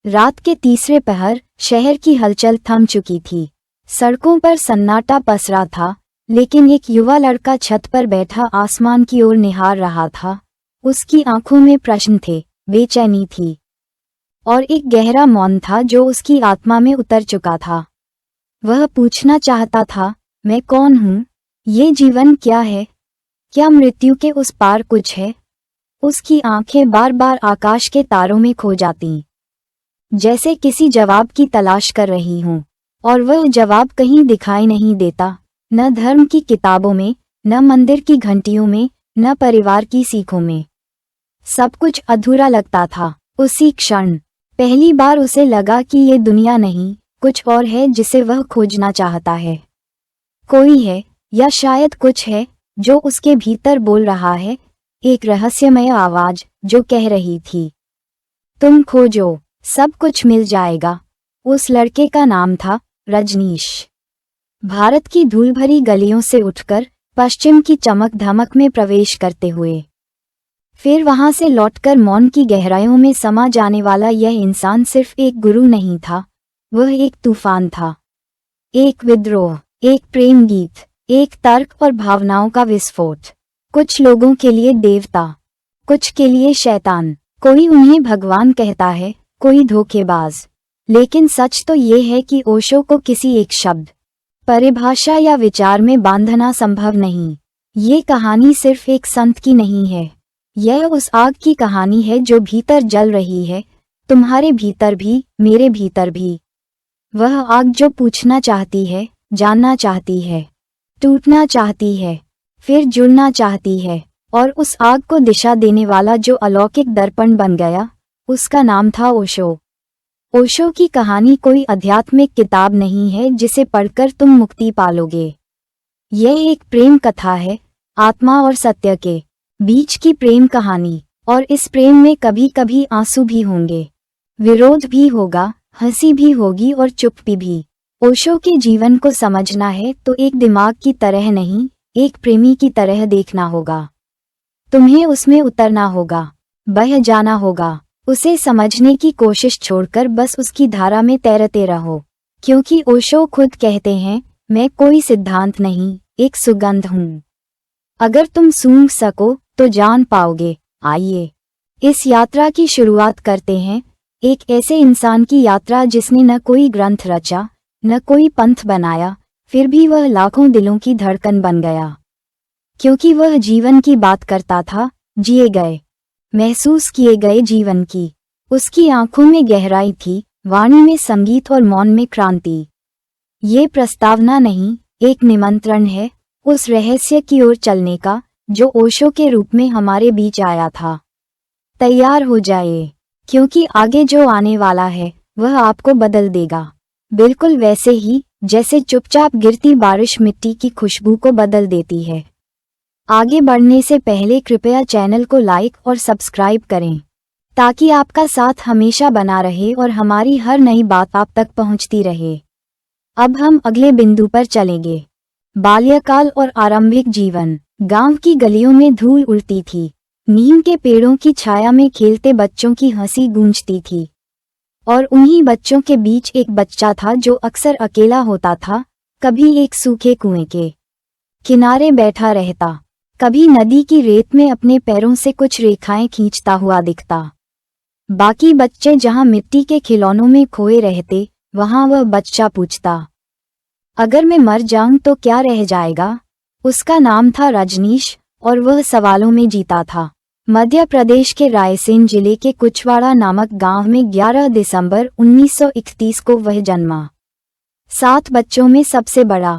रात के तीसरे पहर शहर की हलचल थम चुकी थी। सड़कों पर सन्नाटा पसरा था, लेकिन एक युवा लड़का छत पर बैठा आसमान की ओर निहार रहा था। उसकी आंखों में प्रश्न थे, बेचैनी थी और एक गहरा मौन था जो उसकी आत्मा में उतर चुका था। वह पूछना चाहता था, मैं कौन हूँ? ये जीवन क्या है? क्या मृत्यु के उस पार कुछ है? उसकी आंखें बार बार आकाश के तारों में खो जातीं, जैसे किसी जवाब की तलाश कर रही हूँ, और वह जवाब कहीं दिखाई नहीं देता, न धर्म की किताबों में, न मंदिर की घंटियों में, न परिवार की सीखों में। सब कुछ अधूरा लगता था। उसी क्षण पहली बार उसे लगा कि ये दुनिया नहीं, कुछ और है जिसे वह खोजना चाहता है। कोई है, या शायद कुछ है जो उसके भीतर बोल रहा है, एक रहस्यमय आवाज जो कह रही थी, तुम खोजो, सब कुछ मिल जाएगा। उस लड़के का नाम था रजनीश। भारत की धूल भरी गलियों से उठकर पश्चिम की चमक धमक में प्रवेश करते हुए फिर वहां से लौटकर मौन की गहराइयों में समा जाने वाला यह इंसान सिर्फ एक गुरु नहीं था, वह एक तूफान था, एक विद्रोह, एक प्रेम गीत, एक तर्क और भावनाओं का विस्फोट। कुछ लोगों के लिए देवता, कुछ के लिए शैतान। कोई उन्हें भगवान कहता है, कोई धोखेबाज। लेकिन सच तो ये है कि ओशो को किसी एक शब्द, परिभाषा या विचार में बांधना संभव नहीं। ये कहानी सिर्फ एक संत की नहीं है, यह उस आग की कहानी है जो भीतर जल रही है, तुम्हारे भीतर भी, मेरे भीतर भी। वह आग जो पूछना चाहती है, जानना चाहती है, टूटना चाहती है, फिर जुड़ना चाहती है, और उस आग को दिशा देने वाला जो अलौकिक दर्पण बन गया, उसका नाम था ओशो। ओशो की कहानी कोई आध्यात्मिक किताब नहीं है जिसे पढ़कर तुम मुक्ति पालोगे। यह एक प्रेम कथा है, आत्मा और सत्य के बीच की प्रेम कहानी। और इस प्रेम में कभी कभी आंसू भी होंगे, विरोध भी होगा, हंसी भी होगी और चुप्पी भी। ओशो के जीवन को समझना है तो एक दिमाग की तरह नहीं, एक प्रेमी की तरह देखना होगा। तुम्हें उसमें उतरना होगा, बह जाना होगा, उसे समझने की कोशिश छोड़कर बस उसकी धारा में तैरते रहो। क्योंकि ओशो खुद कहते हैं, मैं कोई सिद्धांत नहीं, एक सुगंध हूँ। अगर तुम सूंघ सको तो जान पाओगे। आइए इस यात्रा की शुरुआत करते हैं, एक ऐसे इंसान की यात्रा जिसने न कोई ग्रंथ रचा, न कोई पंथ बनाया, फिर भी वह लाखों दिलों की धड़कन बन गया। क्योंकि वह जीवन की बात करता था, जिए गए, महसूस किए गए जीवन की। उसकी आंखों में गहराई थी, वाणी में संगीत और मौन में क्रांति। ये प्रस्तावना नहीं, एक निमंत्रण है उस रहस्य की ओर चलने का जो ओशो के रूप में हमारे बीच आया था। तैयार हो जाइए, क्योंकि आगे जो आने वाला है वह आपको बदल देगा, बिल्कुल वैसे ही जैसे चुपचाप गिरती बारिश मिट्टी की खुशबू को बदल देती है। आगे बढ़ने से पहले कृपया चैनल को लाइक और सब्सक्राइब करें, ताकि आपका साथ हमेशा बना रहे और हमारी हर नई बात आप तक पहुंचती रहे। अब हम अगले बिंदु पर चलेंगे। बाल्यकाल और आरंभिक जीवन। गांव की गलियों में धूल उड़ती थी, नीम के पेड़ों की छाया में खेलते बच्चों की हंसी गूंजती थी, और उन्हीं बच्चों के बीच एक बच्चा था जो अक्सर अकेला होता था। कभी एक सूखे कुएं के किनारे बैठा रहता, कभी नदी की रेत में अपने पैरों से कुछ रेखाएं खींचता हुआ दिखता। बाकी बच्चे जहां मिट्टी के खिलौनों में खोए रहते, वहां वह बच्चा पूछता, अगर मैं मर जाऊं तो क्या रह जाएगा? उसका नाम था रजनीश, और वह सवालों में जीता था। मध्य प्रदेश के रायसेन जिले के कुचवाड़ा नामक गांव में 11 दिसंबर 1931 को वह जन्मा। 7 बच्चों में सबसे बड़ा।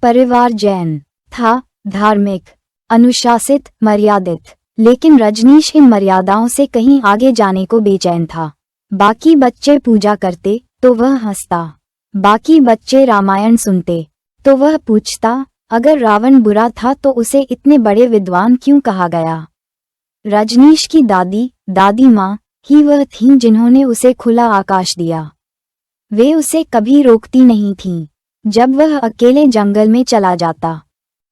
परिवार जैन था, धार्मिक, अनुशासित, मर्यादित। लेकिन रजनीश इन मर्यादाओं से कहीं आगे जाने को बेचैन था। बाकी बच्चे पूजा करते तो वह हंसता, बाकी बच्चे रामायण सुनते तो वह पूछता, अगर रावण बुरा था तो उसे इतने बड़े विद्वान क्यों कहा गया? रजनीश की दादी माँ ही वह थीं जिन्होंने उसे खुला आकाश दिया। वे उसे कभी रोकती नहीं थीं। जब वह अकेले जंगल में चला जाता,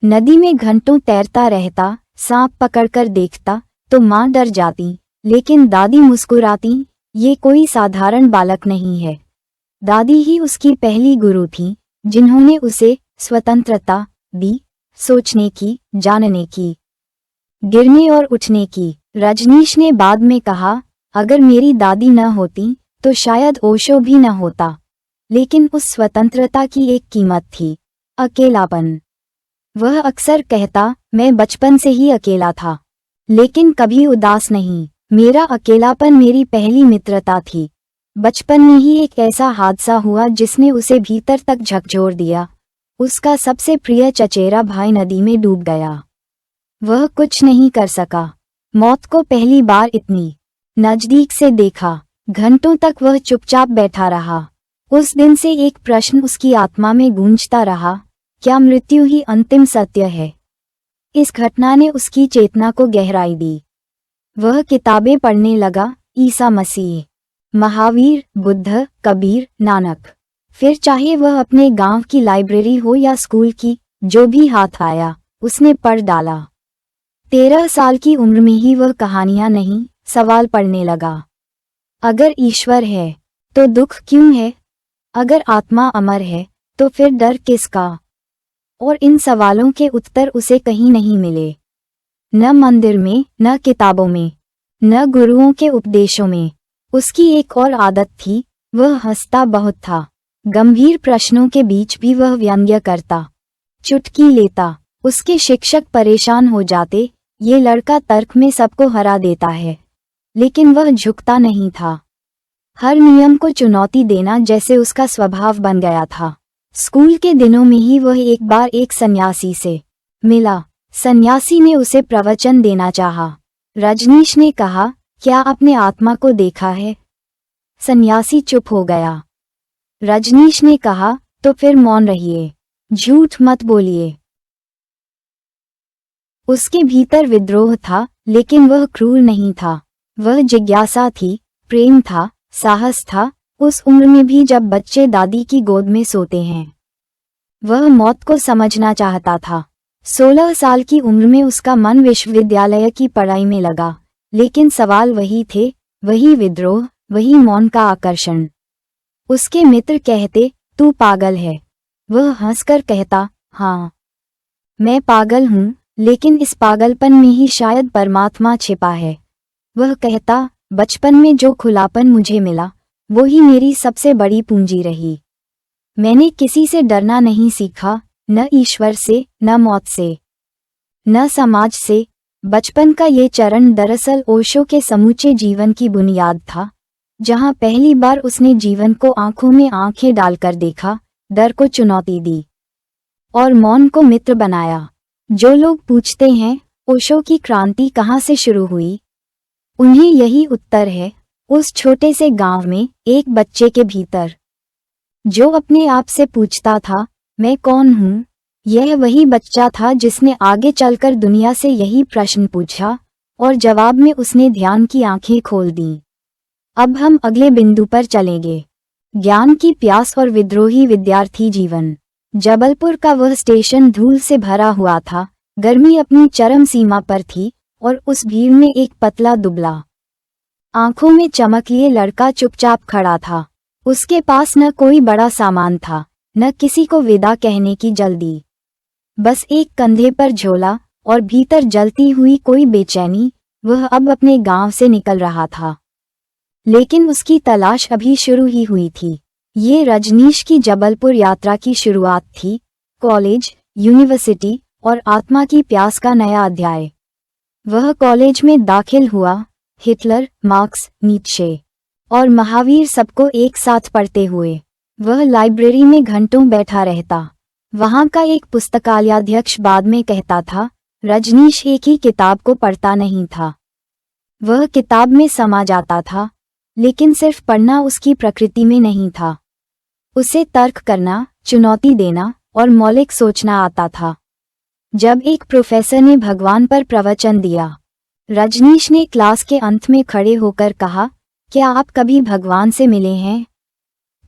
नदी में घंटों तैरता रहता, सांप पकड़कर देखता तो माँ डर जाती, लेकिन दादी मुस्कुराती, ये कोई साधारण बालक नहीं है। दादी ही उसकी पहली गुरु थी, जिन्होंने उसे स्वतंत्रता दी, सोचने की, जानने की, गिरने और उठने की। रजनीश ने बाद में कहा, अगर मेरी दादी न होती तो शायद ओशो भी न होता। लेकिन उस स्वतंत्रता की एक कीमत थी, अकेलापन। वह अक्सर कहता, मैं बचपन से ही अकेला था, लेकिन कभी उदास नहीं। मेरा अकेलापन मेरी पहली मित्रता थी। बचपन में ही एक ऐसा हादसा हुआ जिसने उसे भीतर तक झकझोर दिया। उसका सबसे प्रिय चचेरा भाई नदी में डूब गया। वह कुछ नहीं कर सका। मौत को पहली बार इतनी नजदीक से देखा। घंटों तक वह चुपचाप बैठा रहा। उस दिन से एक प्रश्न उसकी आत्मा में गूंजता रहा, क्या मृत्यु ही अंतिम सत्य है? इस घटना ने उसकी चेतना को गहराई दी। वह किताबें पढ़ने लगा, ईसा मसीह, महावीर, बुद्ध, कबीर, नानक। फिर चाहे वह अपने गांव की लाइब्रेरी हो या स्कूल की, जो भी हाथ आया उसने पढ़ डाला। 13 साल की उम्र में ही वह कहानियां नहीं, सवाल पढ़ने लगा। अगर ईश्वर है तो दुख क्यों है? अगर आत्मा अमर है तो फिर डर किसका? और इन सवालों के उत्तर उसे कहीं नहीं मिले। न मंदिर में, न किताबों में, न गुरुओं के उपदेशों में। उसकी एक और आदत थी, वह हंसता बहुत था। गंभीर प्रश्नों के बीच भी वह व्यंग्य करता, चुटकी लेता। उसके शिक्षक परेशान हो जाते, ये लड़का तर्क में सबको हरा देता है। लेकिन वह झुकता नहीं था। हर नियम को चुनौती देना जैसे उसका स्वभाव बन गया था। स्कूल के दिनों में ही वह एक बार एक सन्यासी से मिला। सन्यासी ने उसे प्रवचन देना चाहा। रजनीश ने कहा, क्या आपने आत्मा को देखा है? सन्यासी चुप हो गया। रजनीश ने कहा, तो फिर मौन रहिए, झूठ मत बोलिए। उसके भीतर विद्रोह था, लेकिन वह क्रूर नहीं था। वह जिज्ञासा थी, प्रेम था, साहस था, उस उम्र में भी जब बच्चे दादी की गोद में सोते हैं। वह मौत को समझना चाहता था। 16 साल की उम्र में उसका मन विश्वविद्यालय की पढ़ाई में लगा, लेकिन सवाल वही थे, वही विद्रोह, वही मौन का आकर्षण। उसके मित्र कहते, तू पागल है। वह हंसकर कहता, हाँ, मैं पागल हूँ, लेकिन इस पागलपन में ही शायद परमात्मा छिपा है। वह कहता, बचपन में जो खुलापन मुझे मिला, वो ही मेरी सबसे बड़ी पूंजी रही। मैंने किसी से डरना नहीं सीखा, न ईश्वर से, न मौत से, न समाज से। बचपन का ये चरण दरअसल ओशो के समूचे जीवन की बुनियाद था, जहां पहली बार उसने जीवन को आंखों में आंखें डालकर देखा, डर को चुनौती दी और मौन को मित्र बनाया। जो लोग पूछते हैं, ओशो की क्रांति कहाँ से शुरू हुई, उन्हें यही उत्तर है, उस छोटे से गांव में, एक बच्चे के भीतर, जो अपने आप से पूछता था, मैं कौन हूँ? यह वही बच्चा था जिसने आगे चलकर दुनिया से यही प्रश्न पूछा, और जवाब में उसने ध्यान की आंखें खोल दीं। अब हम अगले बिंदु पर चलेंगे, ज्ञान की प्यास और विद्रोही विद्यार्थी जीवन। जबलपुर का वह स्टेशन धूल से भरा हुआ था, गर्मी अपनी चरम सीमा पर थी, और उस भीड़ में एक पतला दुबला, आंखों में चमक लिए लड़का चुपचाप खड़ा था। उसके पास न कोई बड़ा सामान था, न किसी को विदा कहने की जल्दी। बस एक कंधे पर झोला, और भीतर जलती हुई कोई बेचैनी। वह अब अपने गांव से निकल रहा था, लेकिन उसकी तलाश अभी शुरू ही हुई थी। ये रजनीश की जबलपुर यात्रा की शुरुआत थी, कॉलेज, यूनिवर्सिटी और आत्मा की प्यास का नया अध्याय। वह कॉलेज में दाखिल हुआ, हिटलर, मार्क्स, नीत्शे और महावीर सबको एक साथ पढ़ते हुए। वह लाइब्रेरी में घंटों बैठा रहता। वहां का एक पुस्तकालयाध्यक्ष बाद में कहता था, रजनीश एक ही किताब को पढ़ता नहीं था। वह किताब में समा जाता था, लेकिन सिर्फ पढ़ना उसकी प्रकृति में नहीं था। उसे तर्क करना, चुनौती देना और मौलिक सोचना आता था। जब एक प्रोफेसर ने भगवान पर प्रवचन दिया, रजनीश ने क्लास के अंत में खड़े होकर कहा, क्या आप कभी भगवान से मिले हैं?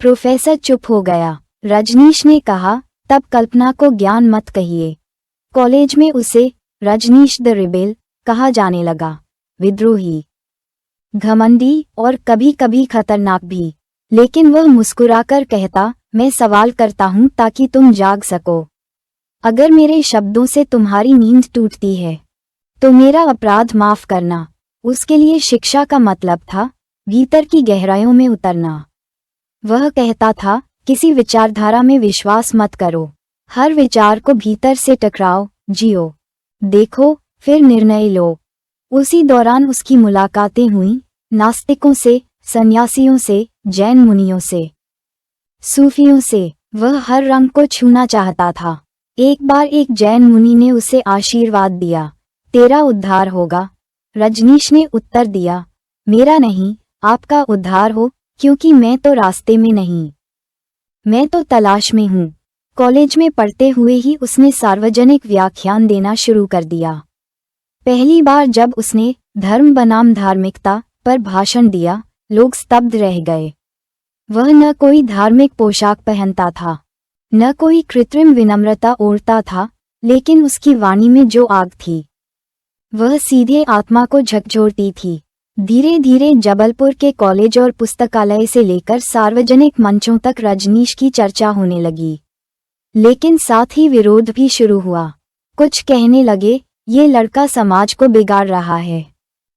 प्रोफेसर चुप हो गया। रजनीश ने कहा, तब कल्पना को ज्ञान मत कहिए। कॉलेज में उसे रजनीश द रिबेल कहा जाने लगा, विद्रोही। घमंडी और कभी कभी खतरनाक भी। लेकिन वह मुस्कुराकर कहता, मैं सवाल करता हूँ ताकि तुम जाग सको। अगर मेरे शब्दों से तुम्हारी नींद टूटती है तो मेरा अपराध माफ करना। उसके लिए शिक्षा का मतलब था भीतर की गहराइयों में उतरना। वह कहता था, किसी विचारधारा में विश्वास मत करो, हर विचार को भीतर से टकराओ, जियो, देखो, फिर निर्णय लो। उसी दौरान उसकी मुलाकातें हुईं, नास्तिकों से, सन्यासियों से, जैन मुनियों से, सूफियों से। वह हर रंग को छूना चाहता था। एक बार एक जैन मुनि ने उसे आशीर्वाद दिया, तेरा उद्धार होगा। रजनीश ने उत्तर दिया, मेरा नहीं, आपका उद्धार हो, क्योंकि मैं तो रास्ते में नहीं, मैं तो तलाश में हूँ। कॉलेज में पढ़ते हुए ही उसने सार्वजनिक व्याख्यान देना शुरू कर दिया। पहली बार जब उसने धर्म बनाम धार्मिकता पर भाषण दिया, लोग स्तब्ध रह गए। वह न कोई धार्मिक पोशाक पहनता था, न कोई कृत्रिम विनम्रता ओढ़ता था, लेकिन उसकी वाणी में जो आग थी वह सीधे आत्मा को झकझोरती थी। धीरे धीरे जबलपुर के कॉलेज और पुस्तकालय से लेकर सार्वजनिक मंचों तक रजनीश की चर्चा होने लगी। लेकिन साथ ही विरोध भी शुरू हुआ। कुछ कहने लगे, ये लड़का समाज को बिगाड़ रहा है।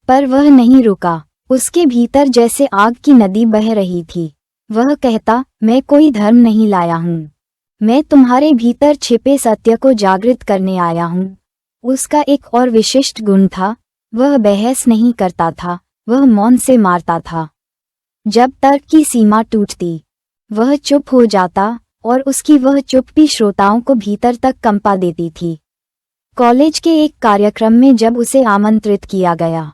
पर वह नहीं रुका। उसके भीतर जैसे आग की नदी बह रही थी। वह कहता, मैं कोई धर्म नहीं लाया हूँ, मैं तुम्हारे भीतर छिपे सत्य को जागृत करने आया हूँ। उसका एक और विशिष्ट गुण था, वह बहस नहीं करता था, वह मौन से मारता था। जब तर्क की सीमा टूटती, वह चुप हो जाता और उसकी वह चुप भी श्रोताओं को भीतर तक कंपा देती थी। कॉलेज के एक कार्यक्रम में जब उसे आमंत्रित किया गया,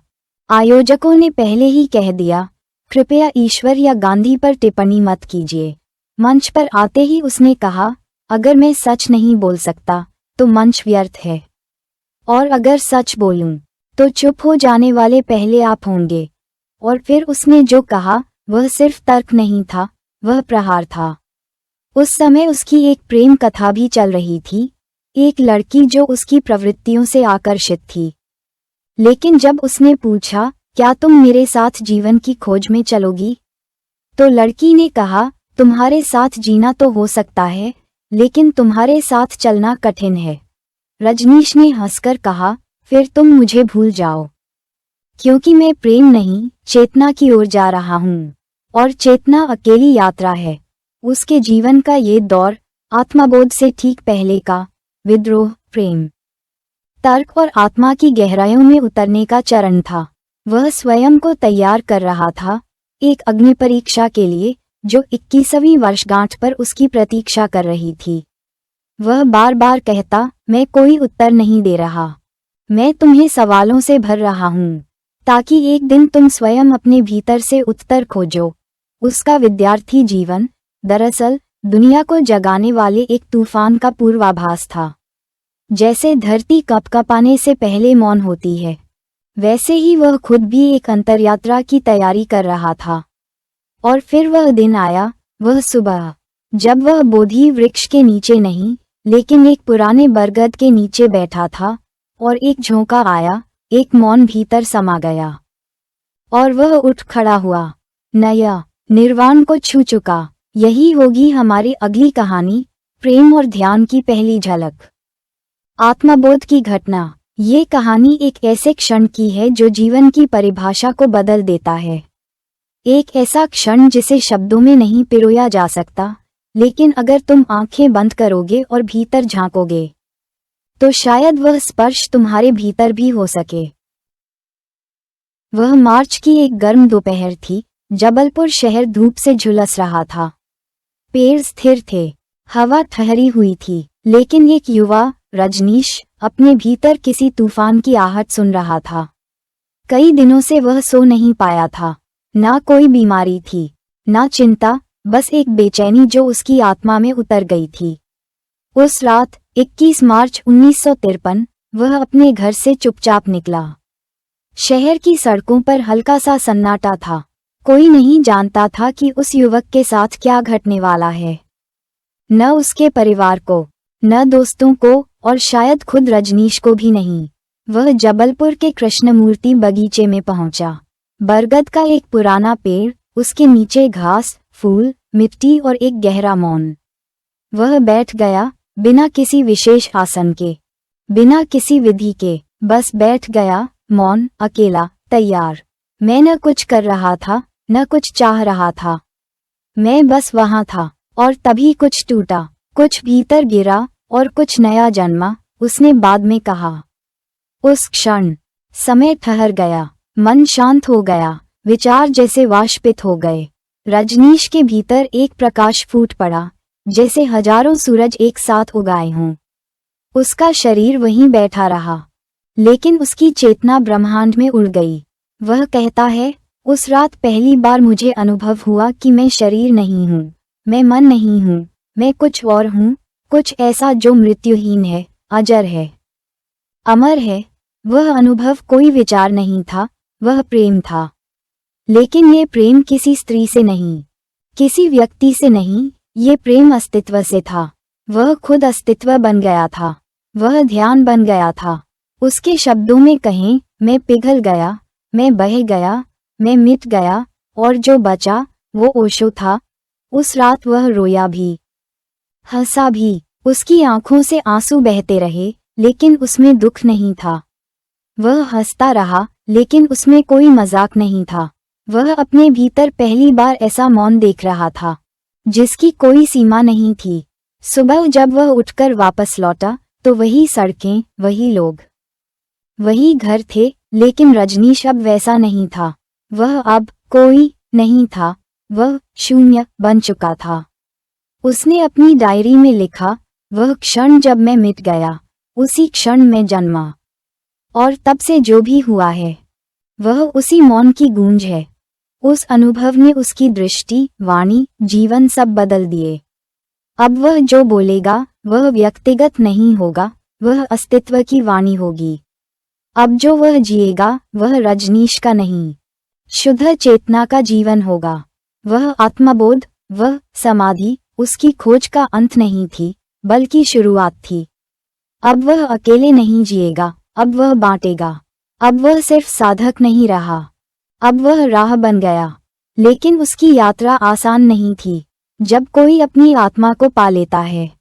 आयोजकों ने पहले ही कह दिया, कृपया ईश्वर या गांधी पर टिप्पणी मत कीजिए। मंच पर आते ही उसने कहा, अगर मैं सच नहीं बोल सकता तो मंच व्यर्थ है, और अगर सच बोलूं तो चुप हो जाने वाले पहले आप होंगे। और फिर उसने जो कहा वह सिर्फ तर्क नहीं था, वह प्रहार था। उस समय उसकी एक प्रेम कथा भी चल रही थी, एक लड़की जो उसकी प्रवृत्तियों से आकर्षित थी। लेकिन जब उसने पूछा, क्या तुम मेरे साथ जीवन की खोज में चलोगी, तो लड़की ने कहा, तुम्हारे साथ जीना तो हो सकता है, लेकिन तुम्हारे साथ चलना कठिन है। रजनीश ने हंसकर कहा, फिर तुम मुझे भूल जाओ, क्योंकि मैं प्रेम नहीं, चेतना की ओर जा रहा हूँ, और चेतना अकेली यात्रा है। उसके जीवन का ये दौर आत्मबोध से ठीक पहले का, विद्रोह, प्रेम, तर्क और आत्मा की गहराइयों में उतरने का चरण था। वह स्वयं को तैयार कर रहा था एक अग्नि परीक्षा के लिए जो 21वीं वर्षगांठ पर उसकी प्रतीक्षा कर रही थी। वह बार बार कहता, मैं कोई उत्तर नहीं दे रहा, मैं तुम्हें सवालों से भर रहा हूँ, ताकि एक दिन तुम स्वयं अपने भीतर से उत्तर खोजो। उसका विद्यार्थी जीवन दरअसल दुनिया को जगाने वाले एक तूफान का पूर्वाभास था। जैसे धरती कपकपाने से पहले मौन होती है, वैसे ही वह खुद भी एक अंतर्यात्रा की तैयारी कर रहा था। और फिर वह दिन आया, वह सुबह, जब वह बोधि वृक्ष के नीचे नहीं, लेकिन एक पुराने बरगद के नीचे बैठा था, और एक झोंका आया, एक मौन भीतर समा गया, और वह उठ खड़ा हुआ, नया, निर्वाण को छू चुका। यही होगी हमारी अगली कहानी, प्रेम और ध्यान की पहली झलक। आत्मबोध की घटना। ये कहानी एक ऐसे क्षण की है जो जीवन की परिभाषा को बदल देता है। एक ऐसा क्षण जिसे शब्दों में नहीं पिरोया जा सकता, लेकिन अगर तुम आंखें बंद करोगे और भीतर झांकोगे, तो शायद वह स्पर्श तुम्हारे भीतर भी हो सके। वह मार्च की एक गर्म दोपहर थी। जबलपुर शहर धूप से झुलस रहा था। पेड़ स्थिर थे, हवा ठहरी हुई थी, लेकिन एक युवा, रजनीश, अपने भीतर किसी तूफान की आहट सुन रहा था। कई दिनों से वह सो नहीं पाया था। ना कोई बीमारी थी, ना चिंता, बस एक बेचैनी जो उसकी आत्मा में उतर गई थी। उस रात 21 मार्च 1953 वह अपने घर से चुपचाप निकला। शहर की सड़कों पर हल्का सा सन्नाटा था। कोई नहीं जानता था कि उस युवक के साथ क्या घटने वाला है। न उसके परिवार को, न दोस्तों को, और शायद खुद रजनीश को भी नहीं। वह जबलपुर के कृष्णमूर्ति बगीचे में पहुंचा। बरगद का एक पुराना पेड़, उसके नीचे घास, फूल, मिट्टी और एक गहरा मौन। वह बैठ गया, बिना किसी विशेष आसन के, बिना किसी विधि के, बस बैठ गया, मौन, अकेला, तैयार। मैं न कुछ कर रहा था, न कुछ चाह रहा था। मैं बस वहां था, और तभी कुछ टूटा, कुछ भीतर गिरा, और कुछ नया जन्मा, उसने बाद में कहा। उस क्षण समय ठहर गया, मन शांत हो गया, विचार जैसे वाष्पित हो गए। रजनीश के भीतर एक प्रकाश फूट पड़ा, जैसे हजारों सूरज एक साथ उगाए हों। उसका शरीर वहीं बैठा रहा, लेकिन उसकी चेतना ब्रह्मांड में उड़ गई। वह कहता है, उस रात पहली बार मुझे अनुभव हुआ कि मैं शरीर नहीं हूँ, मैं मन नहीं हूँ, मैं कुछ और हूँ, कुछ ऐसा जो मृत्युहीन है, अजर है, अमर है। वह अनुभव कोई विचार नहीं था, वह प्रेम था। लेकिन ये प्रेम किसी स्त्री से नहीं, किसी व्यक्ति से नहीं, ये प्रेम अस्तित्व से था। वह खुद अस्तित्व बन गया था, वह ध्यान बन गया था। उसके शब्दों में कहें, मैं पिघल गया, मैं बह गया, मैं मिट गया, और जो बचा वो ओशो था। उस रात वह रोया भी, हंसा भी, उसकी आंखों से आंसू बहते रहे, लेकिन उसमें दुख नहीं था। वह हंसता रहा, लेकिन उसमें कोई मजाक नहीं था। वह अपने भीतर पहली बार ऐसा मौन देख रहा था, जिसकी कोई सीमा नहीं थी। सुबह जब वह उठकर वापस लौटा, तो वही सड़कें, वही लोग, वही घर थे, लेकिन रजनीश अब वैसा नहीं था। वह अब कोई नहीं था, वह शून्य बन चुका था। उसने अपनी डायरी में लिखा, वह क्षण जब मैं मिट गया, उसी क्षण में जन्मा, और तब से जो भी हुआ है, वह उसी मौन की गूंज है। उस अनुभव ने उसकी दृष्टि, वाणी, जीवन सब बदल दिए। अब वह जो बोलेगा, वह व्यक्तिगत नहीं होगा, वह अस्तित्व की वाणी होगी। अब जो वह जिएगा, वह रजनीश का नहीं, शुद्ध चेतना का जीवन होगा। वह आत्मबोध, वह समाधि, उसकी खोज का अंत नहीं थी, बल्कि शुरुआत थी। अब वह अकेले नहीं जिएगा, अब वह बांटेगा। अब वह सिर्फ साधक नहीं रहा, अब वह राह बन गया। लेकिन उसकी यात्रा आसान नहीं थी। जब कोई अपनी आत्मा को पा लेता है,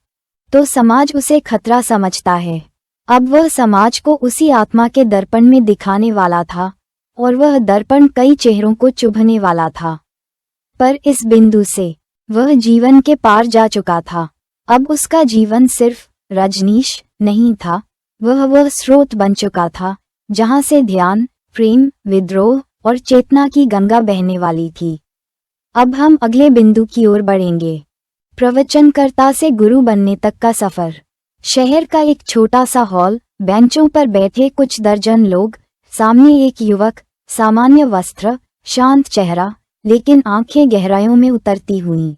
तो समाज उसे खतरा समझता है। अब वह समाज को उसी आत्मा के दर्पण में दिखाने वाला था, और वह दर्पण कई चेहरों को चुभने वाला था। पर इस बिंदु से वह जीवन के पार जा चुका था। अब उसका जीवन सिर्फ रजनीश नहीं था, वह स्रोत बन चुका था, जहां से ध्यान, प्रेम, विद्रोह और चेतना की गंगा बहने वाली थी। अब हम अगले बिंदु की ओर बढ़ेंगे, प्रवचनकर्ता से गुरु बनने तक का सफर। शहर का एक छोटा सा हॉल, बेंचों पर बैठे कुछ दर्जन लोग, सामने एक युवक, सामान्य वस्त्र, शांत चेहरा, लेकिन आंखें गहराइयों में उतरती हुई।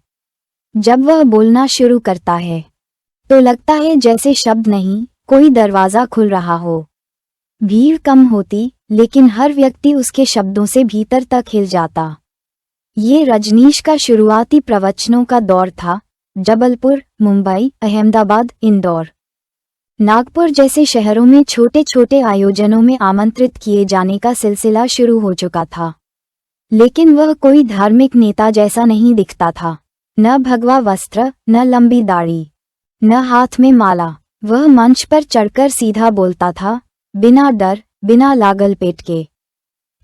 जब वह बोलना शुरू करता है, तो लगता है जैसे शब्द नहीं, कोई दरवाजा खुल रहा हो। भीड़ कम होती, लेकिन हर व्यक्ति उसके शब्दों से भीतर तक हिल जाता। ये रजनीश का शुरुआती प्रवचनों का दौर था। जबलपुर, मुंबई, अहमदाबाद, इंदौर, नागपुर जैसे शहरों में छोटे छोटे आयोजनों में आमंत्रित किए जाने का सिलसिला शुरू हो चुका था। लेकिन वह कोई धार्मिक नेता जैसा नहीं दिखता था। न भगवा वस्त्र, न लंबी दाढ़ी, न हाथ में माला। वह मंच पर चढ़कर सीधा बोलता था, बिना डर, बिना लागल पेट के।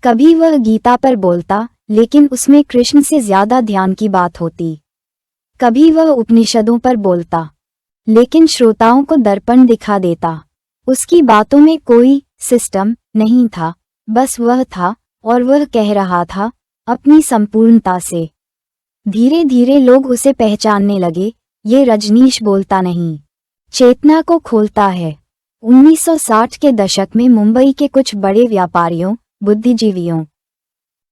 कभी वह गीता पर बोलता, लेकिन उसमें कृष्ण से ज्यादा ध्यान की बात होती। कभी वह उपनिषदों पर बोलता, लेकिन श्रोताओं को दर्पण दिखा देता। उसकी बातों में कोई सिस्टम नहीं था, बस वह था, और वह कह रहा था, अपनी संपूर्णता से। धीरे धीरे लोग उसे पहचानने लगे, ये रजनीश बोलता नहीं, चेतना को खोलता है। 1960 के दशक में मुंबई के कुछ बड़े व्यापारियों, बुद्धिजीवियों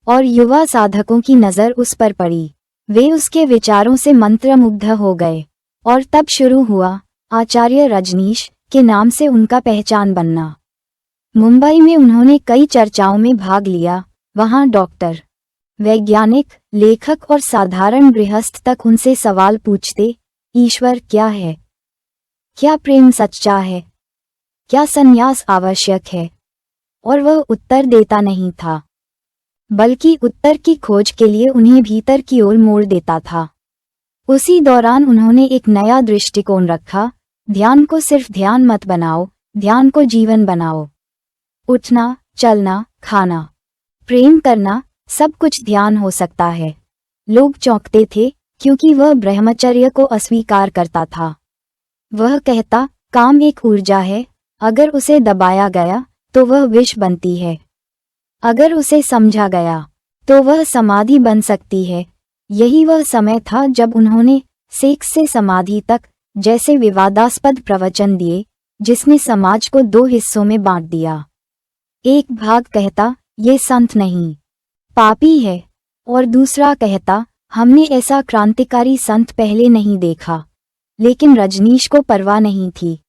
और युवा साधकों की नज़र उस पर पड़ी। वे उसके विचारों से मंत्रमुग्ध हो गए, और तब शुरू हुआ आचार्य रजनीश के नाम से उनका पहचान बनना। मुंबई में उन्होंने कई चर्चाओं में भाग लिया। वहां डॉक्टर, वैज्ञानिक, लेखक और साधारण गृहस्थ तक उनसे सवाल पूछते, ईश्वर क्या है? क्या प्रेम सच्चा है? क्या संन्यास आवश्यक है? और वह उत्तर देता नहीं था। बल्कि उत्तर की खोज के लिए उन्हें भीतर की ओर मोड़ देता था। उसी दौरान उन्होंने एक नया दृष्टिकोण रखा, ध्यान को सिर्फ ध्यान मत बनाओ, ध्यान को जीवन बनाओ। उठना, चलना, खाना, प्रेम करना, सब कुछ ध्यान हो सकता है। लोग चौंकते थे क्योंकि वह ब्रह्मचर्य को अस्वीकार करता था। वह कहता, काम एक ऊर्जा है, अगर उसे दबाया गया तो वह विष बनती है। अगर उसे समझा गया तो वह समाधि बन सकती है। यही वह समय था जब उन्होंने सेक्स से समाधि तक जैसे विवादास्पद प्रवचन दिए, जिसने समाज को दो हिस्सों में बांट दिया। एक भाग कहता, ये संत नहीं, पापी है, और दूसरा कहता, हमने ऐसा क्रांतिकारी संत पहले नहीं देखा। लेकिन रजनीश को परवाह नहीं थी।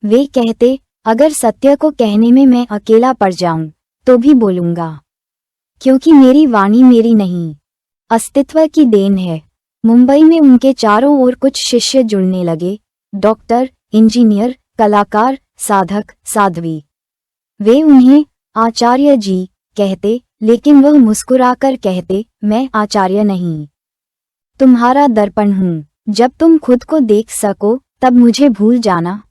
वे कहते, अगर सत्य को कहने में मैं अकेला पड़ जाऊं तो भी बोलूंगा, क्योंकि मेरी वाणी मेरी नहीं, अस्तित्व की देन है। मुंबई में उनके चारों ओर कुछ शिष्य जुड़ने लगे, डॉक्टर, इंजीनियर, कलाकार, साधक, साध्वी। वे उन्हें आचार्य जी कहते, लेकिन वह मुस्कुराकर कहते, मैं आचार्य नहीं, तुम्हारा दर्पण हूँ। जब तुम खुद को देख सको तब मुझे भूल जाना।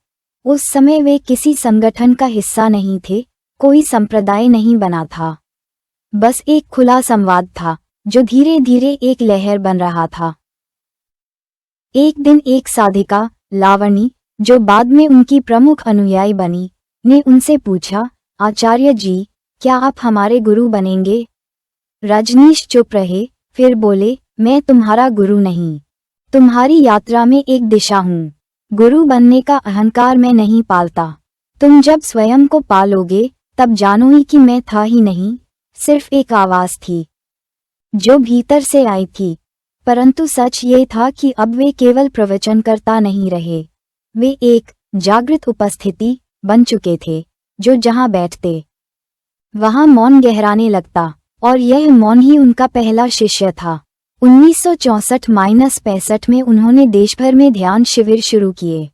उस समय वे किसी संगठन का हिस्सा नहीं थे, कोई संप्रदाय नहीं बना था। बस एक खुला संवाद था जो धीरे धीरे एक लहर बन रहा था। एक दिन एक साधिका, लावणी, जो बाद में उनकी प्रमुख अनुयायी बनी, ने उनसे पूछा, आचार्य जी, क्या आप हमारे गुरु बनेंगे? रजनीश चुप रहे, फिर बोले, मैं तुम्हारा गुरु नहीं, तुम्हारी यात्रा में एक दिशा हूँ। गुरु बनने का अहंकार मैं नहीं पालता। तुम जब स्वयं को पालोगे तब जानोगी कि मैं था ही नहीं, सिर्फ एक आवाज थी जो भीतर से आई थी। परंतु सच ये था कि अब वे केवल प्रवचनकर्ता नहीं रहे, वे एक जागृत उपस्थिति बन चुके थे, जो जहां बैठते वहां मौन गहराने लगता, और यह मौन ही उनका पहला शिष्य था। 1964-65 में उन्होंने देशभर में ध्यान शिविर शुरू किए।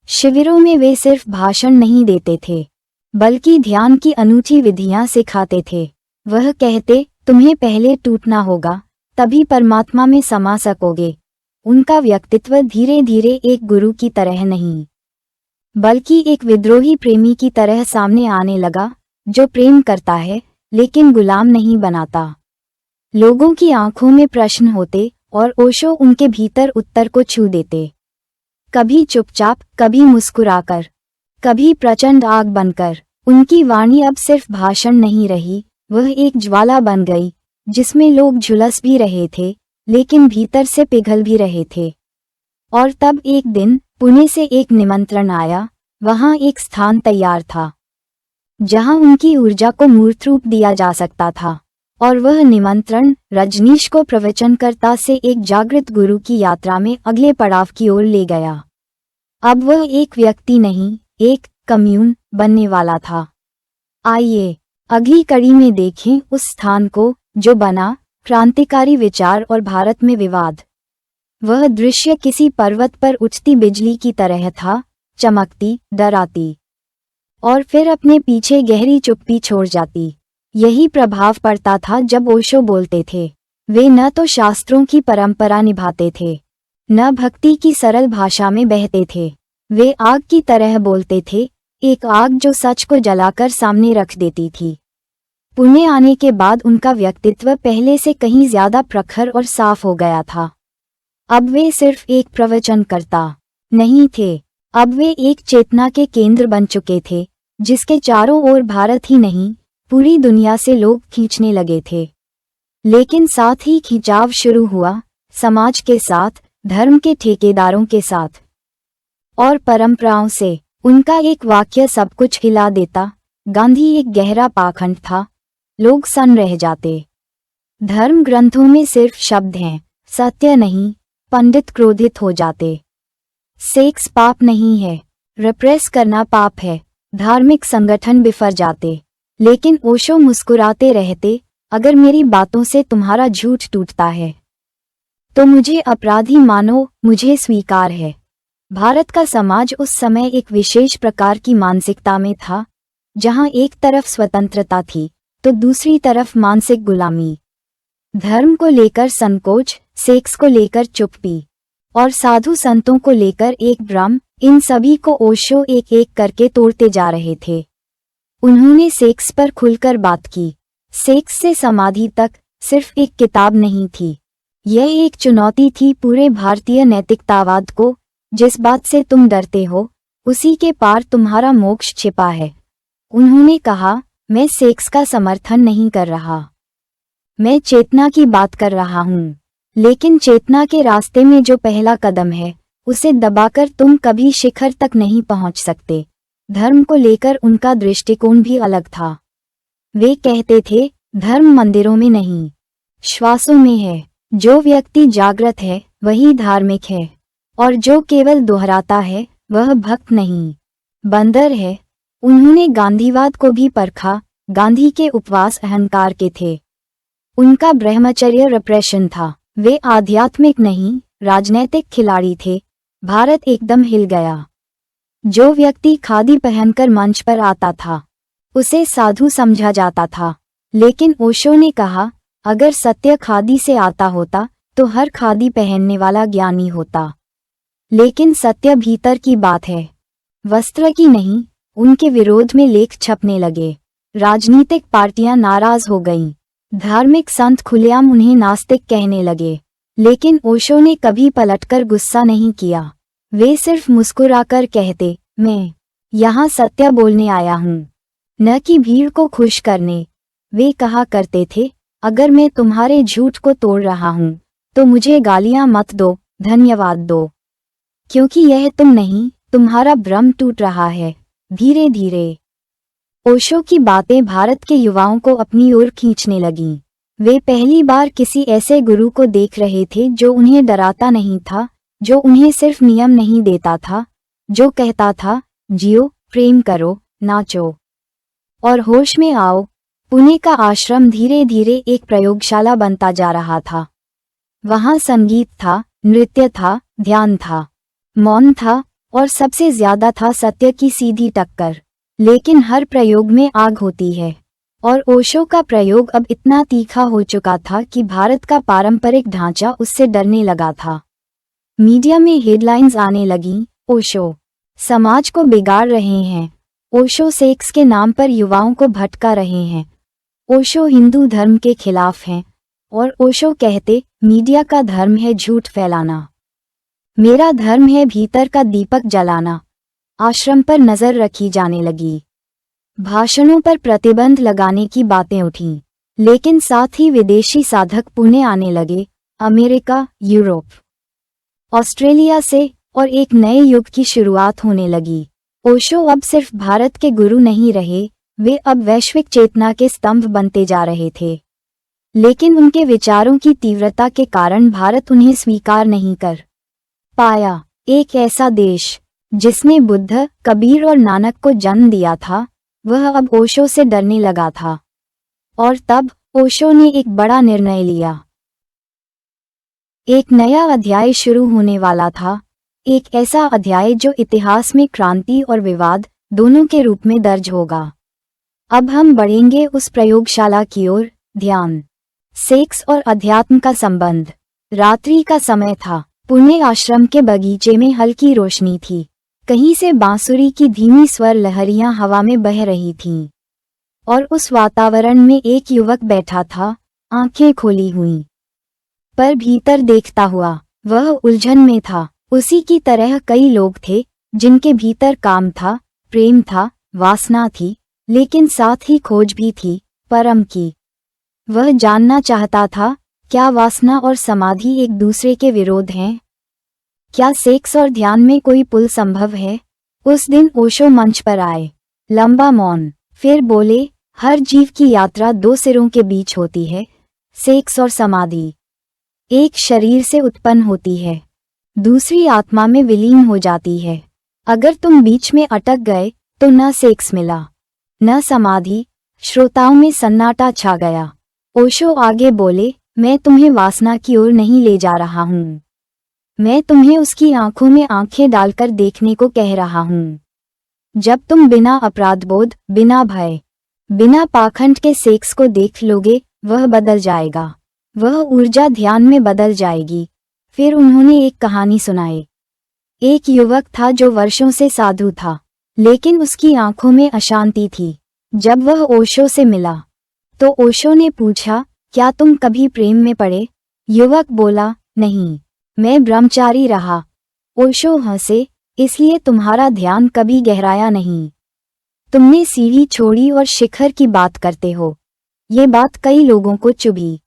शिविरों में वे सिर्फ भाषण नहीं देते थे, बल्कि ध्यान की अनूठी विधियां सिखाते थे। वह कहते, तुम्हें पहले टूटना होगा, तभी परमात्मा में समा सकोगे। उनका व्यक्तित्व धीरे धीरे एक गुरु की तरह नहीं, बल्कि एक विद्रोही प्रेमी की तरह सामने आने लगा, जो प्रेम करता है लेकिन गुलाम नहीं बनाता। लोगों की आंखों में प्रश्न होते और ओशो उनके भीतर उत्तर को छू देते, कभी चुपचाप, कभी मुस्कुराकर, कभी प्रचंड आग बनकर। उनकी वाणी अब सिर्फ भाषण नहीं रही, वह एक ज्वाला बन गई, जिसमें लोग झुलस भी रहे थे लेकिन भीतर से पिघल भी रहे थे। और तब एक दिन पुणे से एक निमंत्रण आया। वहां एक स्थान तैयार था जहां उनकी ऊर्जा को मूर्त रूप दिया जा सकता था, और वह निमंत्रण रजनीश को प्रवचनकर्ता से एक जागृत गुरु की यात्रा में अगले पड़ाव की ओर ले गया। अब वह एक व्यक्ति नहीं, एक कम्यून बनने वाला था। आइए अगली कड़ी में देखें उस स्थान को जो बना क्रांतिकारी विचार और भारत में विवाद। वह दृश्य किसी पर्वत पर उठती बिजली की तरह था, चमकती, डराती, और फिर अपने पीछे गहरी चुप्पी छोड़ जाती। यही प्रभाव पड़ता था जब ओशो बोलते थे। वे न तो शास्त्रों की परंपरा निभाते थे, न भक्ति की सरल भाषा में बहते थे। वे आग की तरह बोलते थे, एक आग जो सच को जलाकर सामने रख देती थी। पुणे आने के बाद उनका व्यक्तित्व पहले से कहीं ज्यादा प्रखर और साफ हो गया था। अब वे सिर्फ एक प्रवचनकर्ता नहीं थे, अब वे एक चेतना के केंद्र बन चुके थे, जिसके चारों ओर भारत ही नहीं, पूरी दुनिया से लोग खींचने लगे थे। लेकिन साथ ही खिंचाव शुरू हुआ, समाज के साथ, धर्म के ठेकेदारों के साथ, और परंपराओं से। उनका एक वाक्य सब कुछ हिला देता। गांधी एक गहरा पाखंड था, लोग सन रह जाते। धर्म ग्रंथों में सिर्फ शब्द हैं, सत्य नहीं। पंडित क्रोधित हो जाते। सेक्स पाप नहीं है, रिप्रेस करना पाप है। धार्मिक संगठन बिफर जाते। लेकिन ओशो मुस्कुराते रहते, अगर मेरी बातों से तुम्हारा झूठ टूटता है तो मुझे अपराधी मानो, मुझे स्वीकार है। भारत का समाज उस समय एक विशेष प्रकार की मानसिकता में था, जहां एक तरफ स्वतंत्रता थी तो दूसरी तरफ मानसिक गुलामी। धर्म को लेकर संकोच, सेक्स को लेकर चुप्पी और साधु संतों को लेकर एक भ्रम, इन सभी को ओशो एक एक करके तोड़ते जा रहे थे। उन्होंने सेक्स पर खुलकर बात की। सेक्स से समाधि तक सिर्फ एक किताब नहीं थी, यह एक चुनौती थी पूरे भारतीय नैतिकतावाद को। जिस बात से तुम डरते हो उसी के पार तुम्हारा मोक्ष छिपा है। उन्होंने कहा, मैं सेक्स का समर्थन नहीं कर रहा, मैं चेतना की बात कर रहा हूँ। लेकिन चेतना के रास्ते में जो पहला कदम है उसे दबाकर तुम कभी शिखर तक नहीं पहुँच सकते। धर्म को लेकर उनका दृष्टिकोण भी अलग था। वे कहते थे, धर्म मंदिरों में नहीं, श्वासों में है। जो व्यक्ति जागृत है वही धार्मिक है, और जो केवल दोहराता है वह भक्त नहीं, बंदर है। उन्होंने गांधीवाद को भी परखा। गांधी के उपवास अहंकार के थे, उनका ब्रह्मचर्य रिप्रेशन था। वे आध्यात्मिक नहीं, राजनैतिक खिलाड़ी थे। भारत एकदम हिल गया। जो व्यक्ति खादी पहनकर मंच पर आता था उसे साधु समझा जाता था। लेकिन ओशो ने कहा, अगर सत्य खादी से आता होता तो हर खादी पहनने वाला ज्ञानी होता। लेकिन सत्य भीतर की बात है, वस्त्र की नहीं। उनके विरोध में लेख छपने लगे। राजनीतिक पार्टियां नाराज हो गईं। धार्मिक संत खुलेआम उन्हें नास्तिक कहने लगे। लेकिन ओशो ने कभी पलटकर गुस्सा नहीं किया। वे सिर्फ मुस्कुराकर कहते, मैं यहाँ सत्य बोलने आया हूँ, न कि भीड़ को खुश करने। वे कहा करते थे, अगर मैं तुम्हारे झूठ को तोड़ रहा हूँ तो मुझे गालियाँ मत दो, धन्यवाद दो, क्योंकि यह तुम नहीं, तुम्हारा भ्रम टूट रहा है धीरे धीरे। ओशो की बातें भारत के युवाओं को अपनी ओर खींचने लगीं। वे पहली बार किसी ऐसे गुरु को देख रहे थे जो उन्हें डराता नहीं था, जो उन्हें सिर्फ नियम नहीं देता था, जो कहता था, जियो, प्रेम करो, नाचो और होश में आओ। पुणे का आश्रम धीरे धीरे एक प्रयोगशाला बनता जा रहा था। वहाँ संगीत था, नृत्य था, ध्यान था, मौन था और सबसे ज्यादा था सत्य की सीधी टक्कर। लेकिन हर प्रयोग में आग होती है, और ओशो का प्रयोग अब इतना तीखा हो चुका था कि भारत का पारंपरिक ढांचा उससे डरने लगा था। मीडिया में हेडलाइंस आने लगीं, ओशो समाज को बिगाड़ रहे हैं, ओशो सेक्स के नाम पर युवाओं को भटका रहे हैं, ओशो हिंदू धर्म के खिलाफ हैं। और ओशो कहते, मीडिया का धर्म है झूठ फैलाना, मेरा धर्म है भीतर का दीपक जलाना। आश्रम पर नजर रखी जाने लगी। भाषणों पर प्रतिबंध लगाने की बातें उठीं, लेकिन साथ ही विदेशी साधक पुणे आने लगे, अमेरिका, यूरोप, ऑस्ट्रेलिया से, और एक नए युग की शुरुआत होने लगी। ओशो अब सिर्फ भारत के गुरु नहीं रहे, वे अब वैश्विक चेतना के स्तंभ बनते जा रहे थे। लेकिन उनके विचारों की तीव्रता के कारण भारत उन्हें स्वीकार नहीं कर पाया। एक ऐसा देश जिसने बुद्ध, कबीर और नानक को जन्म दिया था, वह अब ओशो से डरने लगा था। और तब ओशो ने एक बड़ा निर्णय लिया। एक नया अध्याय शुरू होने वाला था, एक ऐसा अध्याय जो इतिहास में क्रांति और विवाद दोनों के रूप में दर्ज होगा। अब हम बढ़ेंगे उस प्रयोगशाला की ओर। ध्यान, सेक्स और अध्यात्म का संबंध। रात्रि का समय था। पुणे आश्रम के बगीचे में हल्की रोशनी थी। कहीं से बांसुरी की धीमी स्वर लहरियां हवा में बह रही थीं। और उस वातावरण में एक युवक बैठा था, आंखें खोली हुई, पर भीतर देखता हुआ। वह उलझन में था। उसी की तरह कई लोग थे जिनके भीतर काम था, प्रेम था, वासना थी, लेकिन साथ ही खोज भी थी, परम की। वह जानना चाहता था, क्या वासना और समाधि एक दूसरे के विरोध हैं? क्या सेक्स और ध्यान में कोई पुल संभव है? उस दिन ओशो मंच पर आए। लंबा मौन, फिर बोले, हर जीव की यात्रा दो सिरों के बीच होती है, सेक्स और समाधि। एक शरीर से उत्पन्न होती है, दूसरी आत्मा में विलीन हो जाती है। अगर तुम बीच में अटक गए तो न सेक्स मिला, न समाधि। श्रोताओं में सन्नाटा छा गया। ओशो आगे बोले, मैं तुम्हें वासना की ओर नहीं ले जा रहा हूँ, मैं तुम्हें उसकी आंखों में आंखें डालकर देखने को कह रहा हूँ। जब तुम बिना अपराधबोध, बिना भय, बिना पाखंड के सेक्स को देख लोगे, वह बदल जाएगा, वह ऊर्जा ध्यान में बदल जाएगी। फिर उन्होंने एक कहानी सुनाई। एक युवक था जो वर्षों से साधु था, लेकिन उसकी आंखों में अशांति थी। जब वह ओशो से मिला तो ओशो ने पूछा, क्या तुम कभी प्रेम में पड़े? युवक बोला, नहीं, मैं ब्रह्मचारी रहा। ओशो हंसे, इसलिए तुम्हारा ध्यान कभी गहराया नहीं। तुमने सीढ़ी छोड़ी और शिखर की बात करते हो। ये बात कई लोगों को चुभी।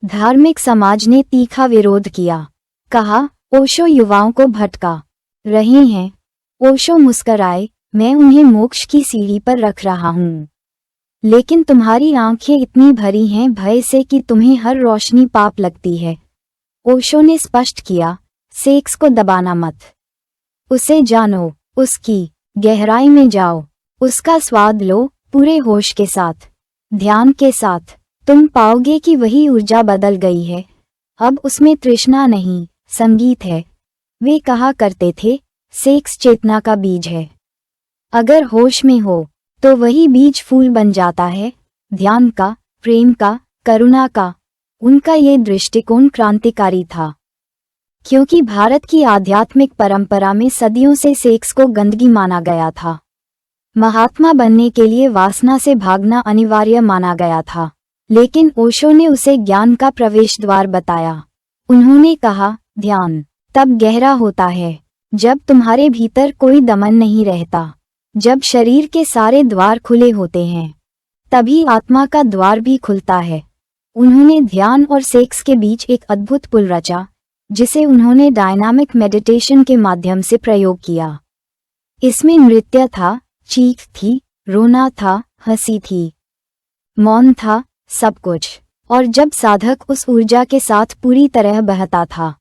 धार्मिक समाज ने तीखा विरोध किया, कहा, ओशो युवाओं को भटका रहे हैं। ओशो मुस्कराए, मैं उन्हें मोक्ष की सीढ़ी पर रख रहा हूँ। लेकिन तुम्हारी आंखें इतनी भरी हैं भय से कि तुम्हें हर रोशनी पाप लगती है। ओशो ने स्पष्ट किया, सेक्स को दबाना मत, उसे जानो, उसकी गहराई में जाओ, उसका स्वाद लो, पूरे होश के साथ, ध्यान के साथ। तुम पाओगे कि वही ऊर्जा बदल गई है। अब उसमें तृष्णा नहीं, संगीत है। वे कहा करते थे, सेक्स चेतना का बीज है। अगर होश में हो तो वही बीज फूल बन जाता है, ध्यान का, प्रेम का, करुणा का। उनका ये दृष्टिकोण क्रांतिकारी था, क्योंकि भारत की आध्यात्मिक परंपरा में सदियों से सेक्स को गंदगी माना गया था। महात्मा बनने के लिए वासना से भागना अनिवार्य माना गया था, लेकिन ओशो ने उसे ज्ञान का प्रवेश द्वार बताया। उन्होंने कहा, ध्यान तब गहरा होता है जब तुम्हारे भीतर कोई दमन नहीं रहता, जब शरीर के सारे द्वार खुले होते हैं, तभी आत्मा का द्वार भी खुलता है। उन्होंने ध्यान और सेक्स के बीच एक अद्भुत पुल रचा, जिसे उन्होंने डायनामिक मेडिटेशन के माध्यम से प्रयोग किया। इसमें नृत्य था, चीख थी, रोना था, हंसी थी, मौन था, सब कुछ। और जब साधक उस ऊर्जा के साथ पूरी तरह बहता था,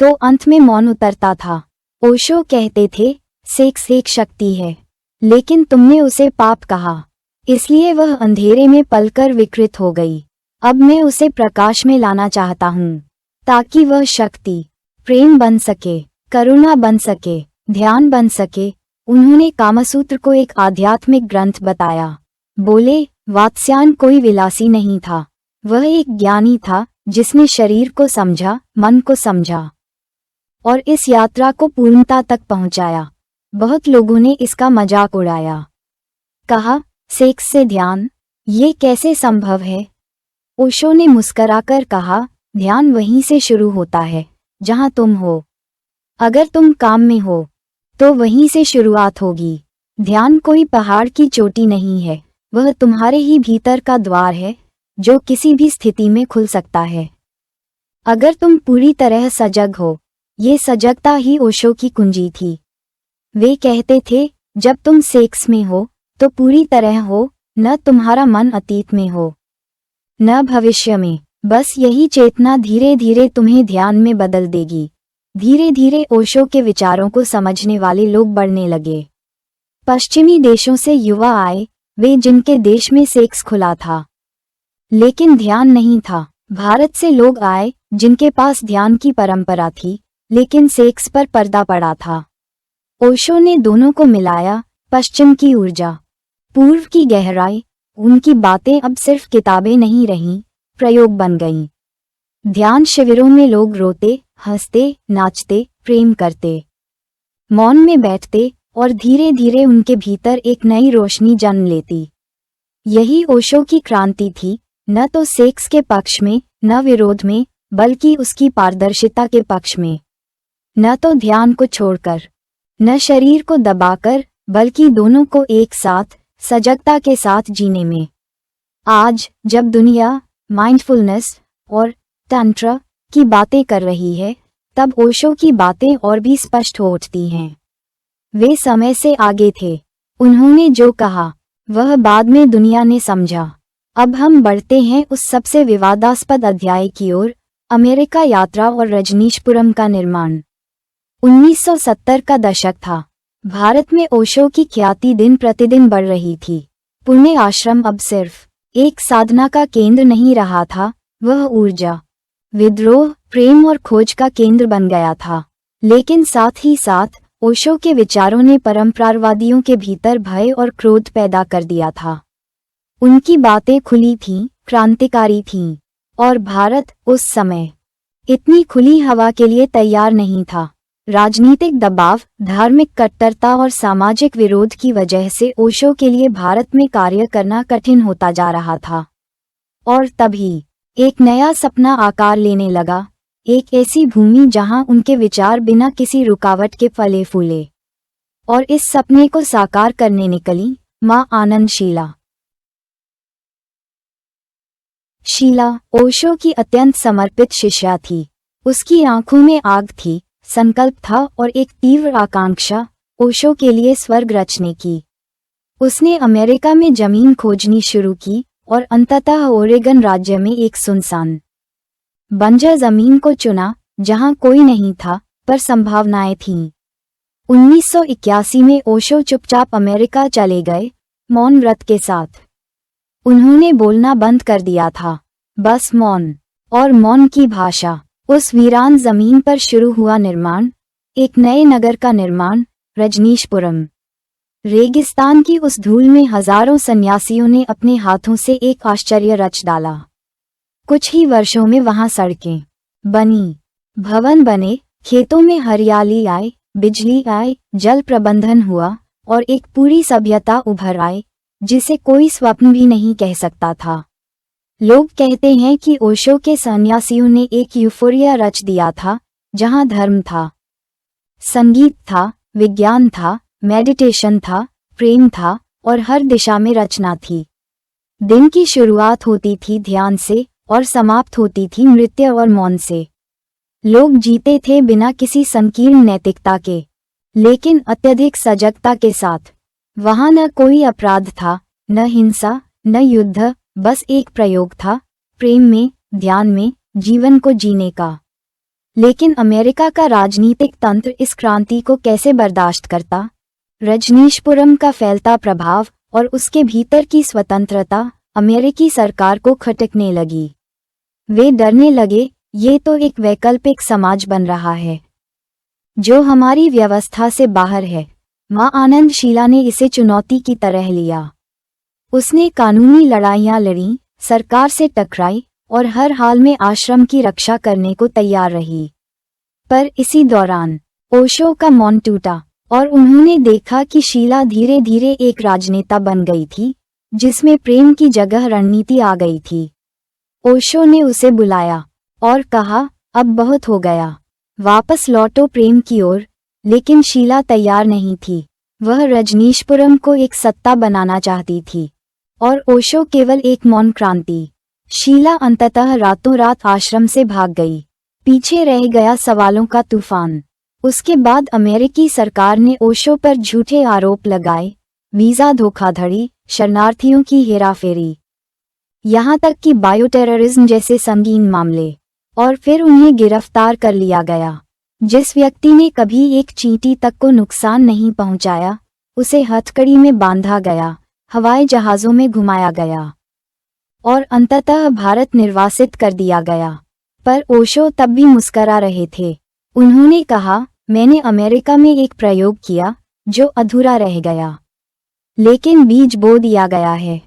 तो अंत में मौन उतरता था। ओशो कहते थे, सेक्स एक शक्ति है, लेकिन तुमने उसे पाप कहा, इसलिए वह अंधेरे में पलकर विकृत हो गई। अब मैं उसे प्रकाश में लाना चाहता हूँ, ताकि वह शक्ति प्रेम बन सके, करुणा बन सके, ध्यान बन सके। उन्होंने कामसूत्र को एक आध्यात्मिक ग्रंथ बताया। बोले, वात्स्यायन कोई विलासी नहीं था, वह एक ज्ञानी था जिसने शरीर को समझा, मन को समझा और इस यात्रा को पूर्णता तक पहुंचाया। बहुत लोगों ने इसका मजाक उड़ाया, कहा, सेक्स से ध्यान, ये कैसे संभव है? ओशो ने मुस्कराकर कहा, ध्यान वहीं से शुरू होता है जहां तुम हो। अगर तुम काम में हो तो वहीं से शुरुआत होगी। ध्यान कोई पहाड़ की चोटी नहीं है, वह तुम्हारे ही भीतर का द्वार है, जो किसी भी स्थिति में खुल सकता है, अगर तुम पूरी तरह सजग हो। ये सजगता ही ओशो की कुंजी थी। वे कहते थे, जब तुम सेक्स में हो तो पूरी तरह हो, न तुम्हारा मन अतीत में हो न भविष्य में। बस यही चेतना धीरे धीरे तुम्हें ध्यान में बदल देगी। धीरे धीरे ओशो के विचारों को समझने वाले लोग बढ़ने लगे। पश्चिमी देशों से युवा आए, वे जिनके देश में सेक्स खुला था लेकिन ध्यान नहीं था। भारत से लोग आए जिनके पास ध्यान की परंपरा थी, लेकिन सेक्स पर पर्दा पड़ा था। ओशो ने दोनों को मिलाया, पश्चिम की ऊर्जा, पूर्व की गहराई। उनकी बातें अब सिर्फ किताबें नहीं रहीं, प्रयोग बन गईं। ध्यान शिविरों में लोग रोते, हंसते, नाचते, प्रेम करते, मौन में बैठते और धीरे धीरे उनके भीतर एक नई रोशनी जन्म लेती। यही ओशो की क्रांति थी, न तो सेक्स के पक्ष में, न विरोध में, बल्कि उसकी पारदर्शिता के पक्ष में। न तो ध्यान को छोड़कर, न शरीर को दबाकर, बल्कि दोनों को एक साथ, सजगता के साथ जीने में। आज जब दुनिया माइंडफुलनेस और तंत्र की बातें कर रही है, तब ओशो की बातें और भी स्पष्ट हो उठती हैं। वे समय से आगे थे। उन्होंने जो कहा वह बाद में दुनिया ने समझा। अब हम बढ़ते हैं उस सबसे विवादास्पद अध्याय की ओर, अमेरिका यात्रा और रजनीशपुरम का निर्माण। 1970 का दशक था। भारत में ओशो की ख्याति दिन प्रतिदिन बढ़ रही थी। पुणे आश्रम अब सिर्फ एक साधना का केंद्र नहीं रहा था, वह ऊर्जा, विद्रोह, प्रेम और खोज का केंद्र बन गया था। लेकिन साथ ही साथ ओशो के विचारों ने परंपरावादियों के भीतर भय और क्रोध पैदा कर दिया था। उनकी बातें खुली थीं, क्रांतिकारी थीं, और भारत उस समय इतनी खुली हवा के लिए तैयार नहीं था। राजनीतिक दबाव, धार्मिक कट्टरता और सामाजिक विरोध की वजह से ओशो के लिए भारत में कार्य करना कठिन होता जा रहा था। और तभी एक नया सपना आकार लेने लगा, एक ऐसी भूमि जहां उनके विचार बिना किसी रुकावट के फले फूले। और इस सपने को साकार करने निकली मां आनंद शीला। शीला ओशो की अत्यंत समर्पित शिष्या थी। उसकी आंखों में आग थी, संकल्प था और एक तीव्र आकांक्षा ओशो के लिए स्वर्ग रचने की। उसने अमेरिका में जमीन खोजनी शुरू की और अंततः ओरेगन राज्य में एक सुनसान बंजर जमीन को चुना जहां कोई नहीं था, पर संभावनाएं थीं। 1981 में ओशो चुपचाप अमेरिका चले गए, मौन व्रत के साथ। उन्होंने बोलना बंद कर दिया था, बस मौन। और मौन की भाषा। उस वीरान जमीन पर शुरू हुआ निर्माण, एक नए नगर का निर्माण, रजनीशपुरम। रेगिस्तान की उस धूल में हजारों सन्यासियों ने अपने हाथों से एक आश्चर्य रच डाला। कुछ ही वर्षों में वहां सड़कें बनी, भवन बने, खेतों में हरियाली आई, बिजली आई, जल प्रबंधन हुआ और एक पूरी सभ्यता उभर आई जिसे कोई स्वप्न भी नहीं कह सकता था। लोग कहते हैं कि ओशो के सन्यासियों ने एक यूफोरिया रच दिया था, जहां धर्म था, संगीत था, विज्ञान था, मेडिटेशन था, प्रेम था और हर दिशा में रचना थी। दिन की शुरुआत होती थी ध्यान से और समाप्त होती थी नृत्य और मौन से। लोग जीते थे बिना किसी संकीर्ण नैतिकता के, लेकिन अत्यधिक सजगता के साथ। वहां न कोई अपराध था, न हिंसा, न युद्ध, बस एक प्रयोग था, प्रेम में, ध्यान में, जीवन को जीने का। लेकिन अमेरिका का राजनीतिक तंत्र इस क्रांति को कैसे बर्दाश्त करता? रजनीशपुरम का फैलता प्रभाव और उसके भीतर की स्वतंत्रता अमेरिकी सरकार को खटकने लगी। वे डरने लगे, ये तो एक वैकल्पिक समाज बन रहा है जो हमारी व्यवस्था से बाहर है। मां आनंद शीला ने इसे चुनौती की तरह लिया। उसने कानूनी लड़ाइयां लड़ी, सरकार से टकराई और हर हाल में आश्रम की रक्षा करने को तैयार रही। पर इसी दौरान ओशो का मौन टूटा और उन्होंने देखा कि शीला धीरे धीरे एक राजनेता बन गई थी, जिसमें प्रेम की जगह रणनीति आ गई थी। ओशो ने उसे बुलाया और कहा, अब बहुत हो गया, वापस लौटो प्रेम की ओर। लेकिन शीला तैयार नहीं थी। वह रजनीशपुरम को एक सत्ता बनाना चाहती थी और ओशो केवल एक मौन क्रांति। शीला अंततः रातों रात आश्रम से भाग गई। पीछे रह गया सवालों का तूफान। उसके बाद अमेरिकी सरकार ने ओशो पर झूठे आरोप लगाए, वीजा धोखाधड़ी, शरणार्थियों की हेराफेरी, यहाँ तक कि बायोटेररिज्म जैसे संगीन मामले। और फिर उन्हें गिरफ्तार कर लिया गया। जिस व्यक्ति ने कभी एक चींटी तक को नुकसान नहीं पहुंचाया, उसे हथकड़ी में बांधा गया, हवाई जहाजों में घुमाया गया और अंततः भारत निर्वासित कर दिया गया। पर ओशो तब भी मुस्करा रहे थे। उन्होंने कहा, मैंने अमेरिका में एक प्रयोग किया जो अधूरा रह गया, लेकिन बीज बो दिया गया है।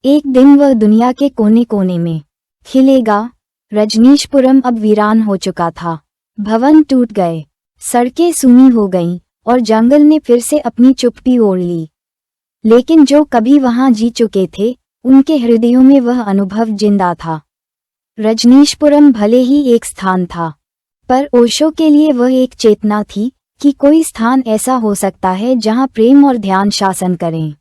एक दिन वह दुनिया के कोने कोने में खिलेगा। रजनीशपुरम अब वीरान हो चुका था। भवन टूट गए, सड़कें सूनी हो गईं और जंगल ने फिर से अपनी चुप्पी ओढ़ ली। लेकिन जो कभी वहां जी चुके थे, उनके हृदयों में वह अनुभव जिंदा था। रजनीशपुरम भले ही एक स्थान था, पर ओशो के लिए वह एक चेतना थी कि कोई स्थान ऐसा हो सकता है जहां प्रेम और ध्यान शासन करें।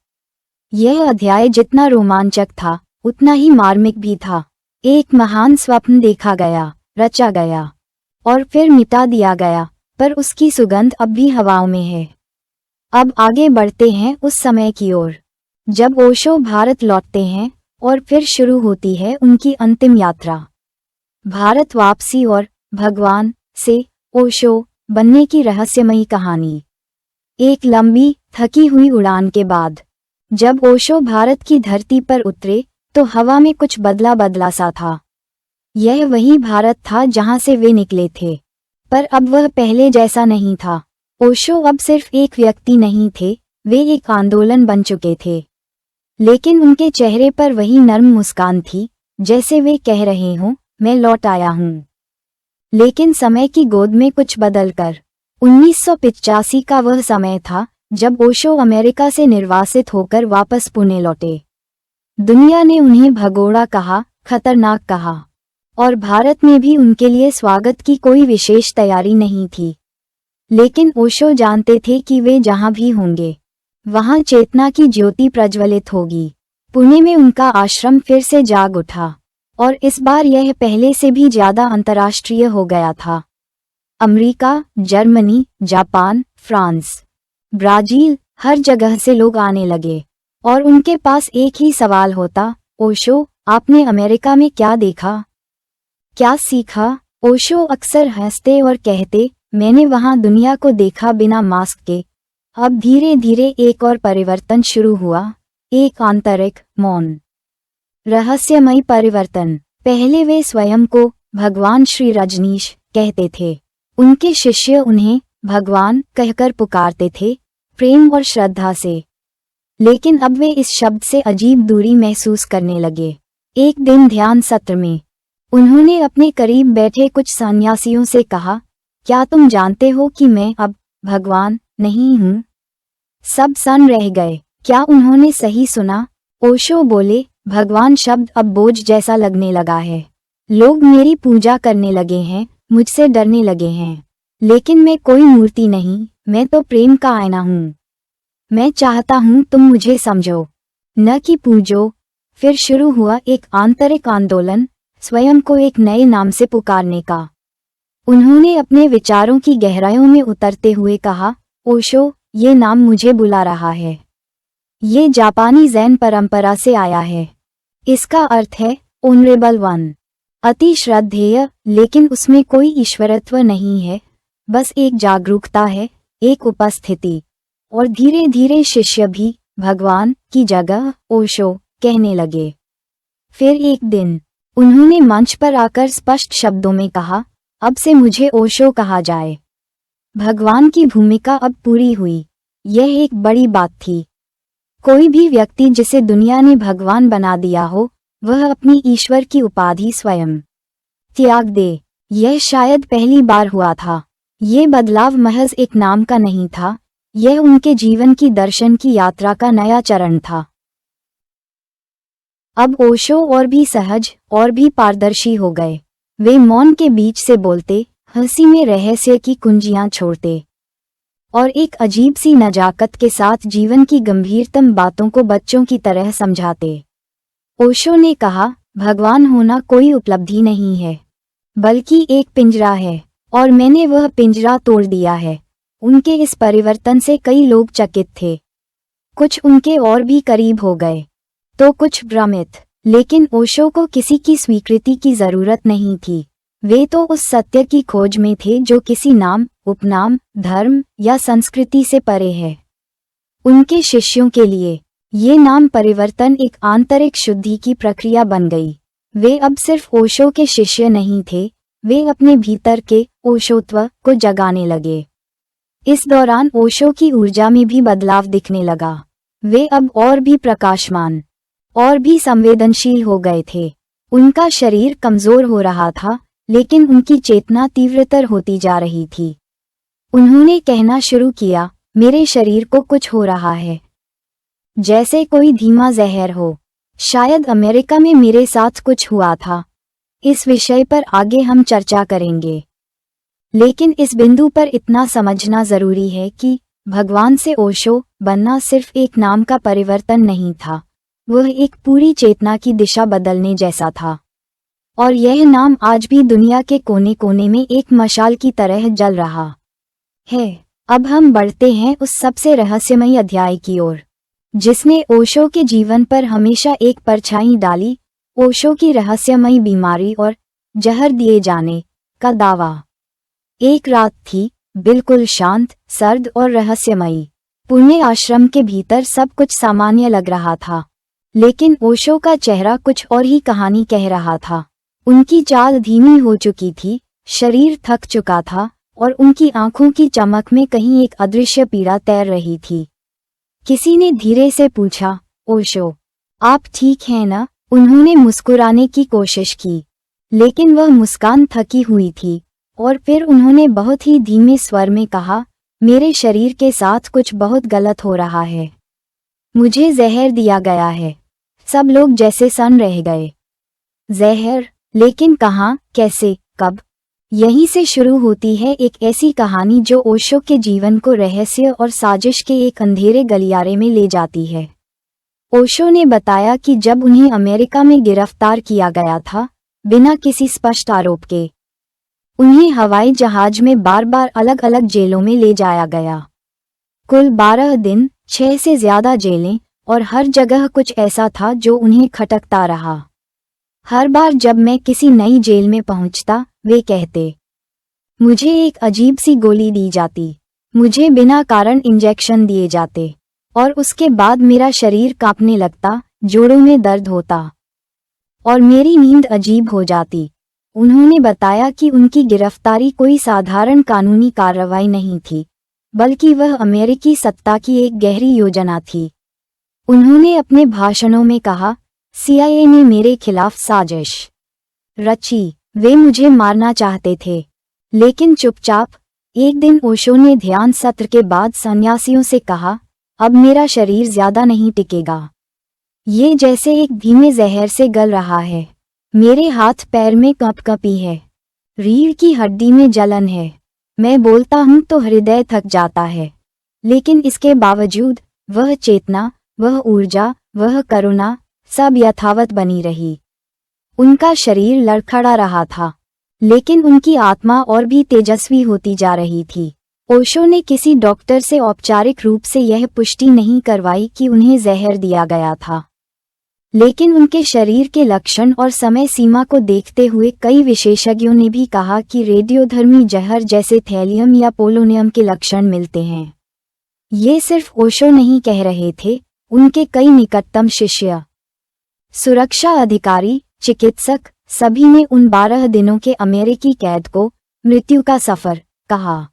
यह अध्याय जितना रोमांचक था, उतना ही मार्मिक भी था। एक महान स्वप्न देखा गया, रचा गया और फिर मिटा दिया गया, पर उसकी सुगंध अब भी हवाओं में है। अब आगे बढ़ते हैं उस समय की ओर जब ओशो भारत लौटते हैं और फिर शुरू होती है उनकी अंतिम यात्रा। भारत वापसी और भगवान से ओशो बनने की रहस्यमयी कहानी। एक लंबी, थकी हुई उड़ान के बाद जब ओशो भारत की धरती पर उतरे, तो हवा में कुछ बदला बदला सा था। यह वही भारत था जहां से वे निकले थे, पर अब वह पहले जैसा नहीं था। ओशो अब सिर्फ एक व्यक्ति नहीं थे, वे एक आंदोलन बन चुके थे। लेकिन उनके चेहरे पर वही नर्म मुस्कान थी, जैसे वे कह रहे हों, मैं लौट आया हूँ। लेकिन समय की गोद में कुछ बदलकर 1985 का वह समय था जब ओशो अमेरिका से निर्वासित होकर वापस पुणे लौटे। दुनिया ने उन्हें भगोड़ा कहा, खतरनाक कहा, और भारत में भी उनके लिए स्वागत की कोई विशेष तैयारी नहीं थी। लेकिन ओशो जानते थे कि वे जहां भी होंगे वहां चेतना की ज्योति प्रज्वलित होगी। पुणे में उनका आश्रम फिर से जाग उठा, और इस बार यह पहले से भी ज्यादा अंतर्राष्ट्रीय हो गया था। America, Germany, Japan, France, Brazil, हर जगह से लोग आने लगे, और उनके पास एक ही सवाल होता, ओशो, आपने अमेरिका में क्या देखा, क्या सीखा? ओशो अक्सर हंसते और कहते, मैंने वहां दुनिया को देखा बिना मास्क के। अब धीरे धीरे एक और परिवर्तन शुरू हुआ, एक आंतरिक, मौन, रहस्यमयी परिवर्तन। पहले वे स्वयं को भगवान श्री रजनीश कहते थे। उनके शिष्य उन्हें भगवान कहकर पुकारते थे, प्रेम और श्रद्धा से। लेकिन अब वे इस शब्द से अजीब दूरी महसूस करने लगे। एक दिन ध्यान सत्र में उन्होंने अपने करीब बैठे कुछ सन्यासियों से कहा, क्या तुम जानते हो कि मैं अब भगवान नहीं हूँ? सब सन रह गए। क्या उन्होंने सही सुना? ओशो बोले, भगवान शब्द अब बोझ जैसा लगने लगा है। लोग मेरी पूजा करने लगे हैं, मुझसे डरने लगे हैं। लेकिन मैं कोई मूर्ति नहीं, मैं तो प्रेम का आईना हूँ। मैं चाहता हूँ तुम मुझे समझो, न कि पूजो। फिर शुरू हुआ एक आंतरिक आंदोलन, स्वयं को एक नए नाम से पुकारने का। उन्होंने अपने विचारों की गहराइयों में उतरते हुए कहा, ओशो, ये नाम मुझे बुला रहा है। ये जापानी ज़ेन परंपरा से आया है। इसका अर्थ है ऑनरेबल वन, अति श्रद्धेय, लेकिन उसमें कोई ईश्वरत्व नहीं है, बस एक जागरूकता है, एक उपस्थिति। और धीरे धीरे शिष्य भी भगवान की जगह ओशो कहने लगे। फिर एक दिन उन्होंने मंच पर आकर स्पष्ट शब्दों में कहा, अब से मुझे ओशो कहा जाए। भगवान की भूमिका अब पूरी हुई। यह एक बड़ी बात थी। कोई भी व्यक्ति जिसे दुनिया ने भगवान बना दिया हो, वह अपनी ईश्वर की उपाधि स्वयं त्याग दे। यह शायद पहली बार हुआ था। ये बदलाव महज एक नाम का नहीं था, यह उनके जीवन की दर्शन की यात्रा का नया चरण था। अब ओशो और भी सहज और भी पारदर्शी हो गए। वे मौन के बीच से बोलते, हंसी में रहस्य की कुंजियां छोड़ते, और एक अजीब सी नजाकत के साथ जीवन की गंभीरतम बातों को बच्चों की तरह समझाते। ओशो ने कहा, भगवान होना कोई उपलब्धि नहीं है, बल्कि एक पिंजरा है, और मैंने वह पिंजरा तोड़ दिया है। उनके इस परिवर्तन से कई लोग चकित थे। कुछ उनके और भी करीब हो गए, तो कुछ भ्रमित। लेकिन ओशो को किसी की स्वीकृति की जरूरत नहीं थी। वे तो उस सत्य की खोज में थे जो किसी नाम, उपनाम, धर्म या संस्कृति से परे है। उनके शिष्यों के लिए ये नाम परिवर्तन एक आंतरिक शुद्धि की प्रक्रिया बन गई। वे अब सिर्फ ओशो के शिष्य नहीं थे, वे अपने भीतर के ओशोत्व को जगाने लगे। इस दौरान ओशो की ऊर्जा में भी बदलाव दिखने लगा। वे अब और भी प्रकाशमान और भी संवेदनशील हो गए थे। उनका शरीर कमजोर हो रहा था, लेकिन उनकी चेतना तीव्रतर होती जा रही थी। उन्होंने कहना शुरू किया, मेरे शरीर को कुछ हो रहा है, जैसे कोई धीमा जहर हो। शायद अमेरिका में मेरे साथ कुछ हुआ था। इस विषय पर आगे हम चर्चा करेंगे। लेकिन इस बिंदु पर इतना समझना जरूरी है कि भगवान से ओशो बनना सिर्फ एक नाम का परिवर्तन नहीं था, वह एक पूरी चेतना की दिशा बदलने जैसा था। और यह नाम आज भी दुनिया के कोने कोने में एक मशाल की तरह जल रहा है। अब हम बढ़ते हैं उस सबसे रहस्यमयी अध्याय की ओर, जिसने ओशो के जीवन पर हमेशा एक परछाई डाली, ओशो की रहस्यमयी बीमारी और जहर दिए जाने का दावा। एक रात थी, बिल्कुल शांत, सर्द और रहस्यमयी। पुणे आश्रम के भीतर सब कुछ सामान्य लग रहा था, लेकिन ओशो का चेहरा कुछ और ही कहानी कह रहा था। उनकी चाल धीमी हो चुकी थी, शरीर थक चुका था, और उनकी आंखों की चमक में कहीं एक अदृश्य पीड़ा तैर रही थी। किसी ने धीरे से पूछा, ओशो, आप ठीक हैं ना? उन्होंने मुस्कुराने की कोशिश की, लेकिन वह मुस्कान थकी हुई थी, और फिर उन्होंने बहुत ही धीमे स्वर में कहा, मेरे शरीर के साथ कुछ बहुत गलत हो रहा है। मुझे जहर दिया गया है। सब लोग जैसे सन रह गए। जहर? लेकिन कहाँ, कैसे, कब? यहीं से शुरू होती है एक ऐसी कहानी जो ओशो के जीवन को रहस्य और साजिश के एक अंधेरे गलियारे में ले जाती है। ओशो ने बताया कि जब उन्हें अमेरिका में गिरफ्तार किया गया था, बिना किसी स्पष्ट आरोप के, उन्हें हवाई जहाज में बार बार अलग अलग जेलों में ले जाया गया। कुल 12 दिन, 6 से ज्यादा जेलें, और हर जगह कुछ ऐसा था जो उन्हें खटकता रहा। हर बार जब मैं किसी नई जेल में पहुंचता, वे कहते, मुझे एक अजीब सी गोली दी जाती, मुझे बिना कारण इंजेक्शन दिए जाते, और उसके बाद मेरा शरीर कांपने लगता, जोड़ों में दर्द होता, और मेरी नींद अजीब हो जाती। उन्होंने बताया कि उनकी गिरफ्तारी कोई साधारण कानूनी कार्रवाई नहीं थी, बल्कि वह अमेरिकी सत्ता की एक गहरी योजना थी। उन्होंने अपने भाषणों में कहा, CIA ने मेरे खिलाफ साजिश रची, वे मुझे मारना चाहते थे, लेकिन चुपचाप। एक दिन ओशो ने ध्यान सत्र के बाद सन्यासियों से कहा, अब मेरा शरीर ज्यादा नहीं टिकेगा। ये जैसे एक धीमे जहर से गल रहा है। मेरे हाथ पैर में कंपकंपी है, रीढ़ की हड्डी में जलन है, मैं बोलता हूं तो हृदय थक जाता है, लेकिन इसके बावजूद वह चेतना, वह ऊर्जा, वह करुणा, सब यथावत बनी रही। उनका शरीर लड़खड़ा रहा था, लेकिन उनकी आत्मा और भी तेजस्वी होती जा रही थी। ओशो ने किसी डॉक्टर से औपचारिक रूप से यह पुष्टि नहीं करवाई कि उन्हें जहर दिया गया था, लेकिन उनके शरीर के लक्षण और समय सीमा को देखते हुए कई विशेषज्ञों ने भी कहा कि रेडियोधर्मी जहर जैसे थैलियम या पोलोनियम के लक्षण मिलते हैं। ये सिर्फ ओशो नहीं कह रहे थे, उनके कई निकटतम शिष्य, सुरक्षा अधिकारी, चिकित्सक, सभी ने उन 12 दिनों के अमेरिकी कैद को मृत्यु का सफर कहा।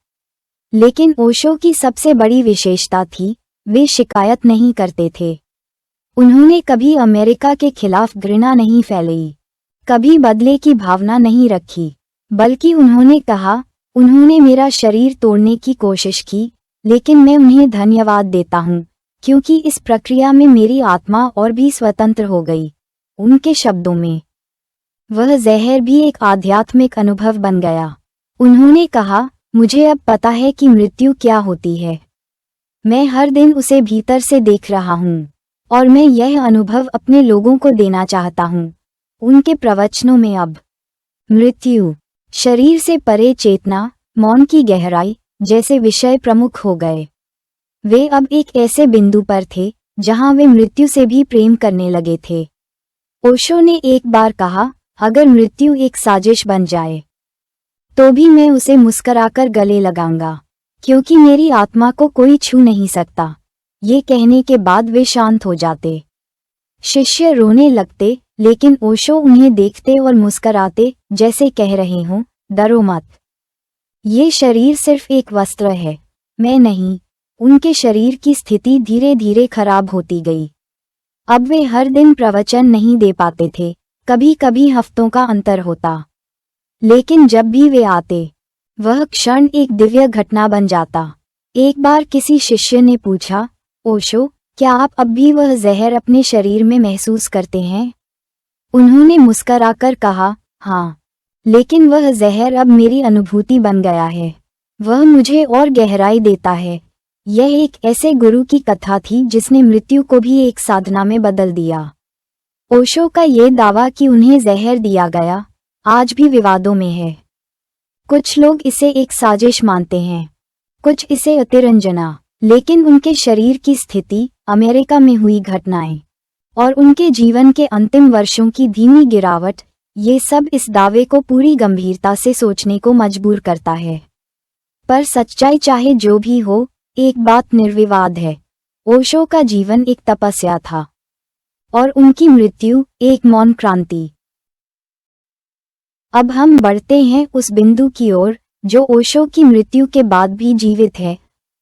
लेकिन ओशो की सबसे बड़ी विशेषता थी, वे शिकायत नहीं करते थे। उन्होंने कभी अमेरिका के खिलाफ घृणा नहीं फैलाई, कभी बदले की भावना नहीं रखी, बल्कि उन्होंने कहा, उन्होंने मेरा शरीर तोड़ने की कोशिश की, लेकिन मैं उन्हें धन्यवाद देता हूँ, क्योंकि इस प्रक्रिया में मेरी आत्मा और भी स्वतंत्र हो गई। उनके शब्दों में, वह जहर भी एक आध्यात्मिक अनुभव बन गया। उन्होंने कहा, मुझे अब पता है कि मृत्यु क्या होती है। मैं हर दिन उसे भीतर से देख रहा हूँ, और मैं यह अनुभव अपने लोगों को देना चाहता हूँ। उनके प्रवचनों में अब मृत्यु, शरीर से परे चेतना, मौन की गहराई जैसे विषय प्रमुख हो गए। वे अब एक ऐसे बिंदु पर थे जहां वे मृत्यु से भी प्रेम करने लगे थे। ओशो ने एक बार कहा, अगर मृत्यु एक साजिश बन जाए तो भी मैं उसे मुस्कराकर गले लगाऊंगा, क्योंकि मेरी आत्मा को कोई छू नहीं सकता। ये कहने के बाद वे शांत हो जाते। शिष्य रोने लगते, लेकिन ओशो उन्हें देखते और मुस्कराते, जैसे कह रहे हों, डरो मत, ये शरीर सिर्फ एक वस्त्र है, मैं नहीं। उनके शरीर की स्थिति धीरे धीरे खराब होती गई। अब वे हर दिन प्रवचन नहीं दे पाते थे, कभी कभी हफ्तों का अंतर होता, लेकिन जब भी वे आते, वह क्षण एक दिव्य घटना बन जाता। एक बार किसी शिष्य ने पूछा, ओशो, क्या आप अब भी वह जहर अपने शरीर में महसूस करते हैं? उन्होंने मुस्कराकर कहा, हाँ, लेकिन वह जहर अब मेरी अनुभूति बन गया है, वह मुझे और गहराई देता है। यह एक ऐसे गुरु की कथा थी जिसने मृत्यु को भी एक साधना में बदल दिया। ओशो का ये दावा कि उन्हें जहर दिया गया, आज भी विवादों में है। कुछ लोग इसे एक साजिश मानते हैं, कुछ इसे अतिरंजना, लेकिन उनके शरीर की स्थिति, अमेरिका में हुई घटनाएं, और उनके जीवन के अंतिम वर्षों की धीमी गिरावट, ये सब इस दावे को पूरी गंभीरता से सोचने को मजबूर करता है। पर सच्चाई चाहे जो भी हो, एक बात निर्विवाद है, ओशो का जीवन एक तपस्या था, और उनकी मृत्यु एक मौन क्रांति। अब हम बढ़ते हैं उस बिंदु की ओर जो ओशो की मृत्यु के बाद भी जीवित है,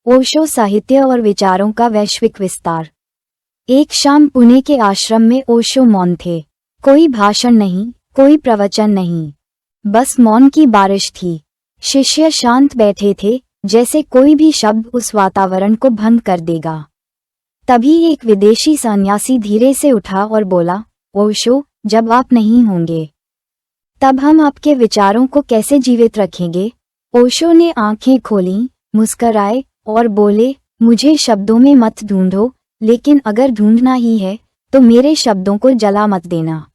ओशो साहित्य और विचारों का वैश्विक विस्तार। एक शाम पुणे के आश्रम में ओशो मौन थे। कोई भाषण नहीं, कोई प्रवचन नहीं, बस मौन की बारिश थी। शिष्य शांत बैठे थे, जैसे कोई भी शब्द उस वातावरण को भंग कर देगा। तभी एक विदेशी सन्यासी धीरे से उठा और बोला, ओशो, जब आप नहीं होंगे तब हम आपके विचारों को कैसे जीवित रखेंगे? ओशो ने आंखें खोलीं, मुस्कराए और बोले, मुझे शब्दों में मत ढूंढो, लेकिन अगर ढूंढना ही है तो मेरे शब्दों को जला मत देना।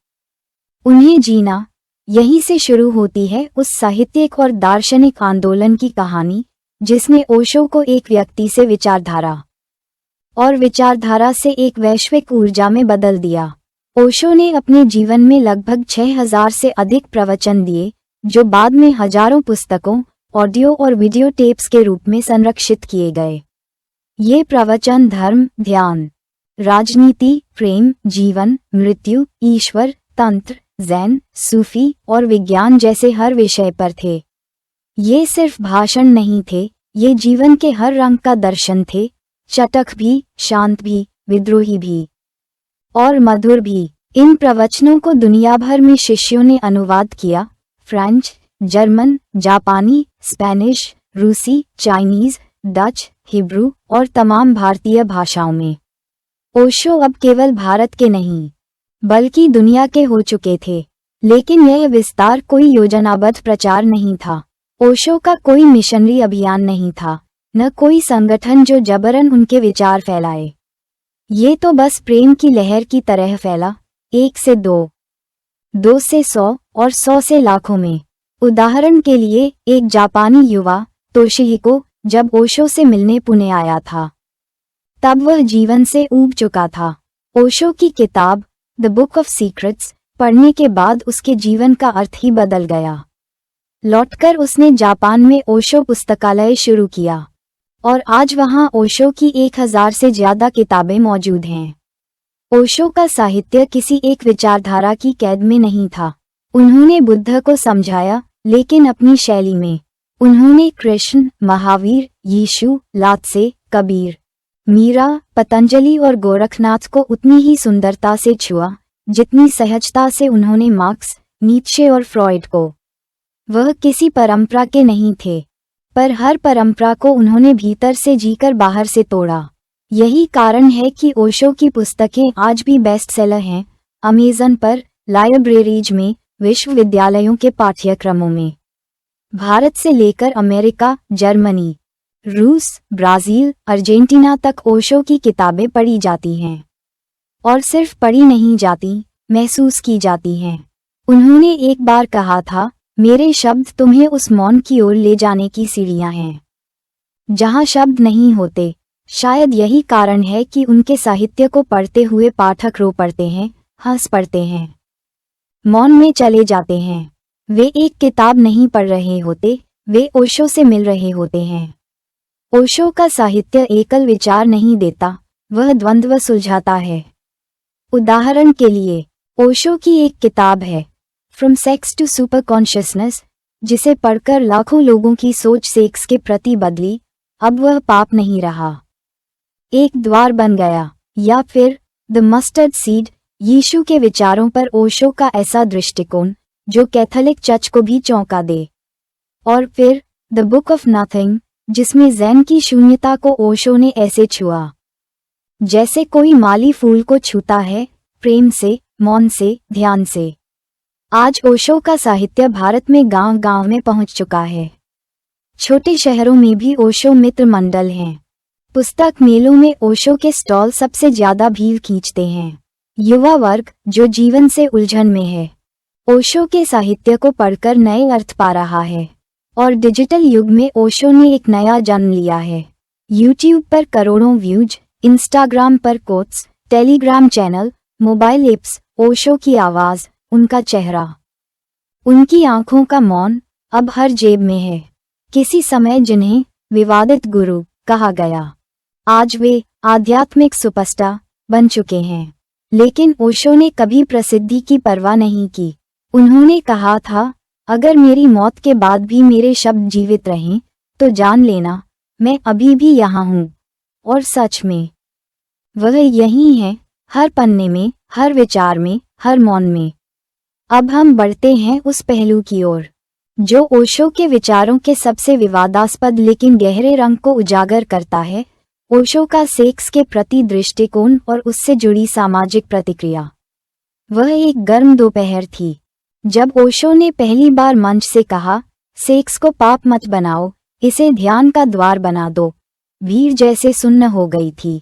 उन्हें जीना, यहीं से शुरू होती है उस साहित्यिक और दार्शनिक आंदोलन की कहानी जिसने ओशो को एक व्यक्ति से विचारधारा और विचारधारा से एक वैश्विक ऊर्जा में बदल दिया। ओशो ने अपने जीवन में लगभग 6000 से अधिक प्रवचन दिए, जो बाद में हजारों पुस्तकों, ऑडियो और वीडियो टेप्स के रूप में संरक्षित किए गए। ये प्रवचन धर्म, ध्यान, राजनीति, प्रेम, जीवन, मृत्यु, ईश्वर, तंत्र, जैन, सूफी और विज्ञान जैसे हर विषय पर थे। ये सिर्फ भाषण नहीं थे, ये जीवन के हर रंग का दर्शन थे, चटख भी, शांत भी, विद्रोही भी और मधुर भी। इन प्रवचनों को दुनिया भर में शिष्यों ने अनुवाद किया, फ्रेंच, जर्मन, जापानी, स्पेनिश, रूसी, चाइनीज, डच, हिब्रू और तमाम भारतीय भाषाओं में। ओशो अब केवल भारत के नहीं, बल्कि दुनिया के हो चुके थे। लेकिन यह विस्तार कोई योजनाबद्ध प्रचार नहीं था। ओशो का कोई मिशनरी अभियान नहीं था, न कोई संगठन जो जबरन उनके विचार फैलाए। ये तो बस प्रेम की लहर की तरह फैला, 1 से 2, 2 से 100 और 100 से लाखों में। उदाहरण के लिए, एक जापानी युवा तोशिहिको जब ओशो से मिलने पुणे आया था, तब वह जीवन से ऊब चुका था। ओशो की किताब द बुक ऑफ सीक्रेट्स पढ़ने के बाद उसके जीवन का अर्थ ही बदल गया। लौटकर उसने जापान में ओशो पुस्तकालय शुरू किया और आज वहां ओशो की 1000 से ज्यादा किताबें मौजूद हैं। ओशो का साहित्य किसी एक विचारधारा की कैद में नहीं था। उन्होंने बुद्ध को समझाया, लेकिन अपनी शैली में। उन्होंने कृष्ण, महावीर, यीशु, लात्से, कबीर, मीरा, पतंजलि और गोरखनाथ को उतनी ही सुंदरता से छुआ जितनी सहजता से उन्होंने मार्क्स, नीत्शे और फ्रॉइड को। वह किसी परंपरा के नहीं थे, पर हर परंपरा को उन्होंने भीतर से जीकर बाहर से तोड़ा। यही कारण है कि ओशो की पुस्तकें आज भी बेस्ट सेलर हैं, अमेज़न पर, लाइब्रेरीज में, विश्वविद्यालयों के पाठ्यक्रमों में। भारत से लेकर अमेरिका, जर्मनी, रूस, ब्राज़ील, अर्जेंटीना तक ओशो की किताबें पढ़ी जाती हैं। और सिर्फ पढ़ी नहीं जाती, महसूस की जाती हैं। उन्होंने एक बार कहा था, मेरे शब्द तुम्हें उस मौन की ओर ले जाने की सीढ़ियां हैं जहां शब्द नहीं होते। शायद यही कारण है कि उनके साहित्य को पढ़ते हुए पाठक रो पड़ते हैं, हंस पड़ते हैं, मौन में चले जाते हैं। वे एक किताब नहीं पढ़ रहे होते, वे ओशो से मिल रहे होते हैं। ओशो का साहित्य एकल विचार नहीं देता, वह द्वंद्व सुलझाता है। उदाहरण के लिए, ओशो की एक किताब है, from sex to super consciousness, जिसे पढ़कर लाखों लोगों की सोच सेक्स के प्रति बदली। अब वह पाप नहीं रहा, एक द्वार बन गया। या फिर द मस्टर्ड सीड, यीशु के विचारों पर ओशो का ऐसा दृष्टिकोण जो कैथोलिक चर्च को भी चौंका दे। और फिर द बुक ऑफ नथिंग, जिसमें ज़ैन की शून्यता को ओशो ने ऐसे छुआ जैसे कोई माली फूल को छूता है, प्रेम से, मौन से, ध्यान से। आज ओशो का साहित्य भारत में गांव-गांव में पहुंच चुका है। छोटे शहरों में भी ओशो मित्र मंडल हैं। पुस्तक मेलों में ओशो के स्टॉल सबसे ज्यादा भीड़ खींचते हैं। युवा वर्ग जो जीवन से उलझन में है, ओशो के साहित्य को पढ़कर नए अर्थ पा रहा है। और डिजिटल युग में ओशो ने एक नया जन्म लिया है। यूट्यूब पर करोड़ों व्यूज, इंस्टाग्राम पर quotes, Telegram channel, mobile apps, Osho की आवाज, उनका चेहरा, उनकी आंखों का मौन अब हर जेब में है। किसी समय जिन्हें विवादित गुरु कहा गया, आज वे आध्यात्मिक सुपरस्टार बन चुके हैं। लेकिन ओशो ने कभी प्रसिद्धि की परवाह नहीं की। उन्होंने कहा था, अगर मेरी मौत के बाद भी मेरे शब्द जीवित रहें, तो जान लेना मैं अभी भी यहाँ हूँ। और सच में वह यही है, हर पन्ने में, हर विचार में, हर मौन में। अब हम बढ़ते हैं उस पहलू की ओर जो ओशो के विचारों के सबसे विवादास्पद लेकिन गहरे रंग को उजागर करता है, ओशो का सेक्स के प्रति दृष्टिकोण और उससे जुड़ी सामाजिक प्रतिक्रिया। वह एक गर्म दोपहर थी जब ओशो ने पहली बार मंच से कहा, सेक्स को पाप मत बनाओ, इसे ध्यान का द्वार बना दो। भीड़ जैसे सुन्न हो गई थी।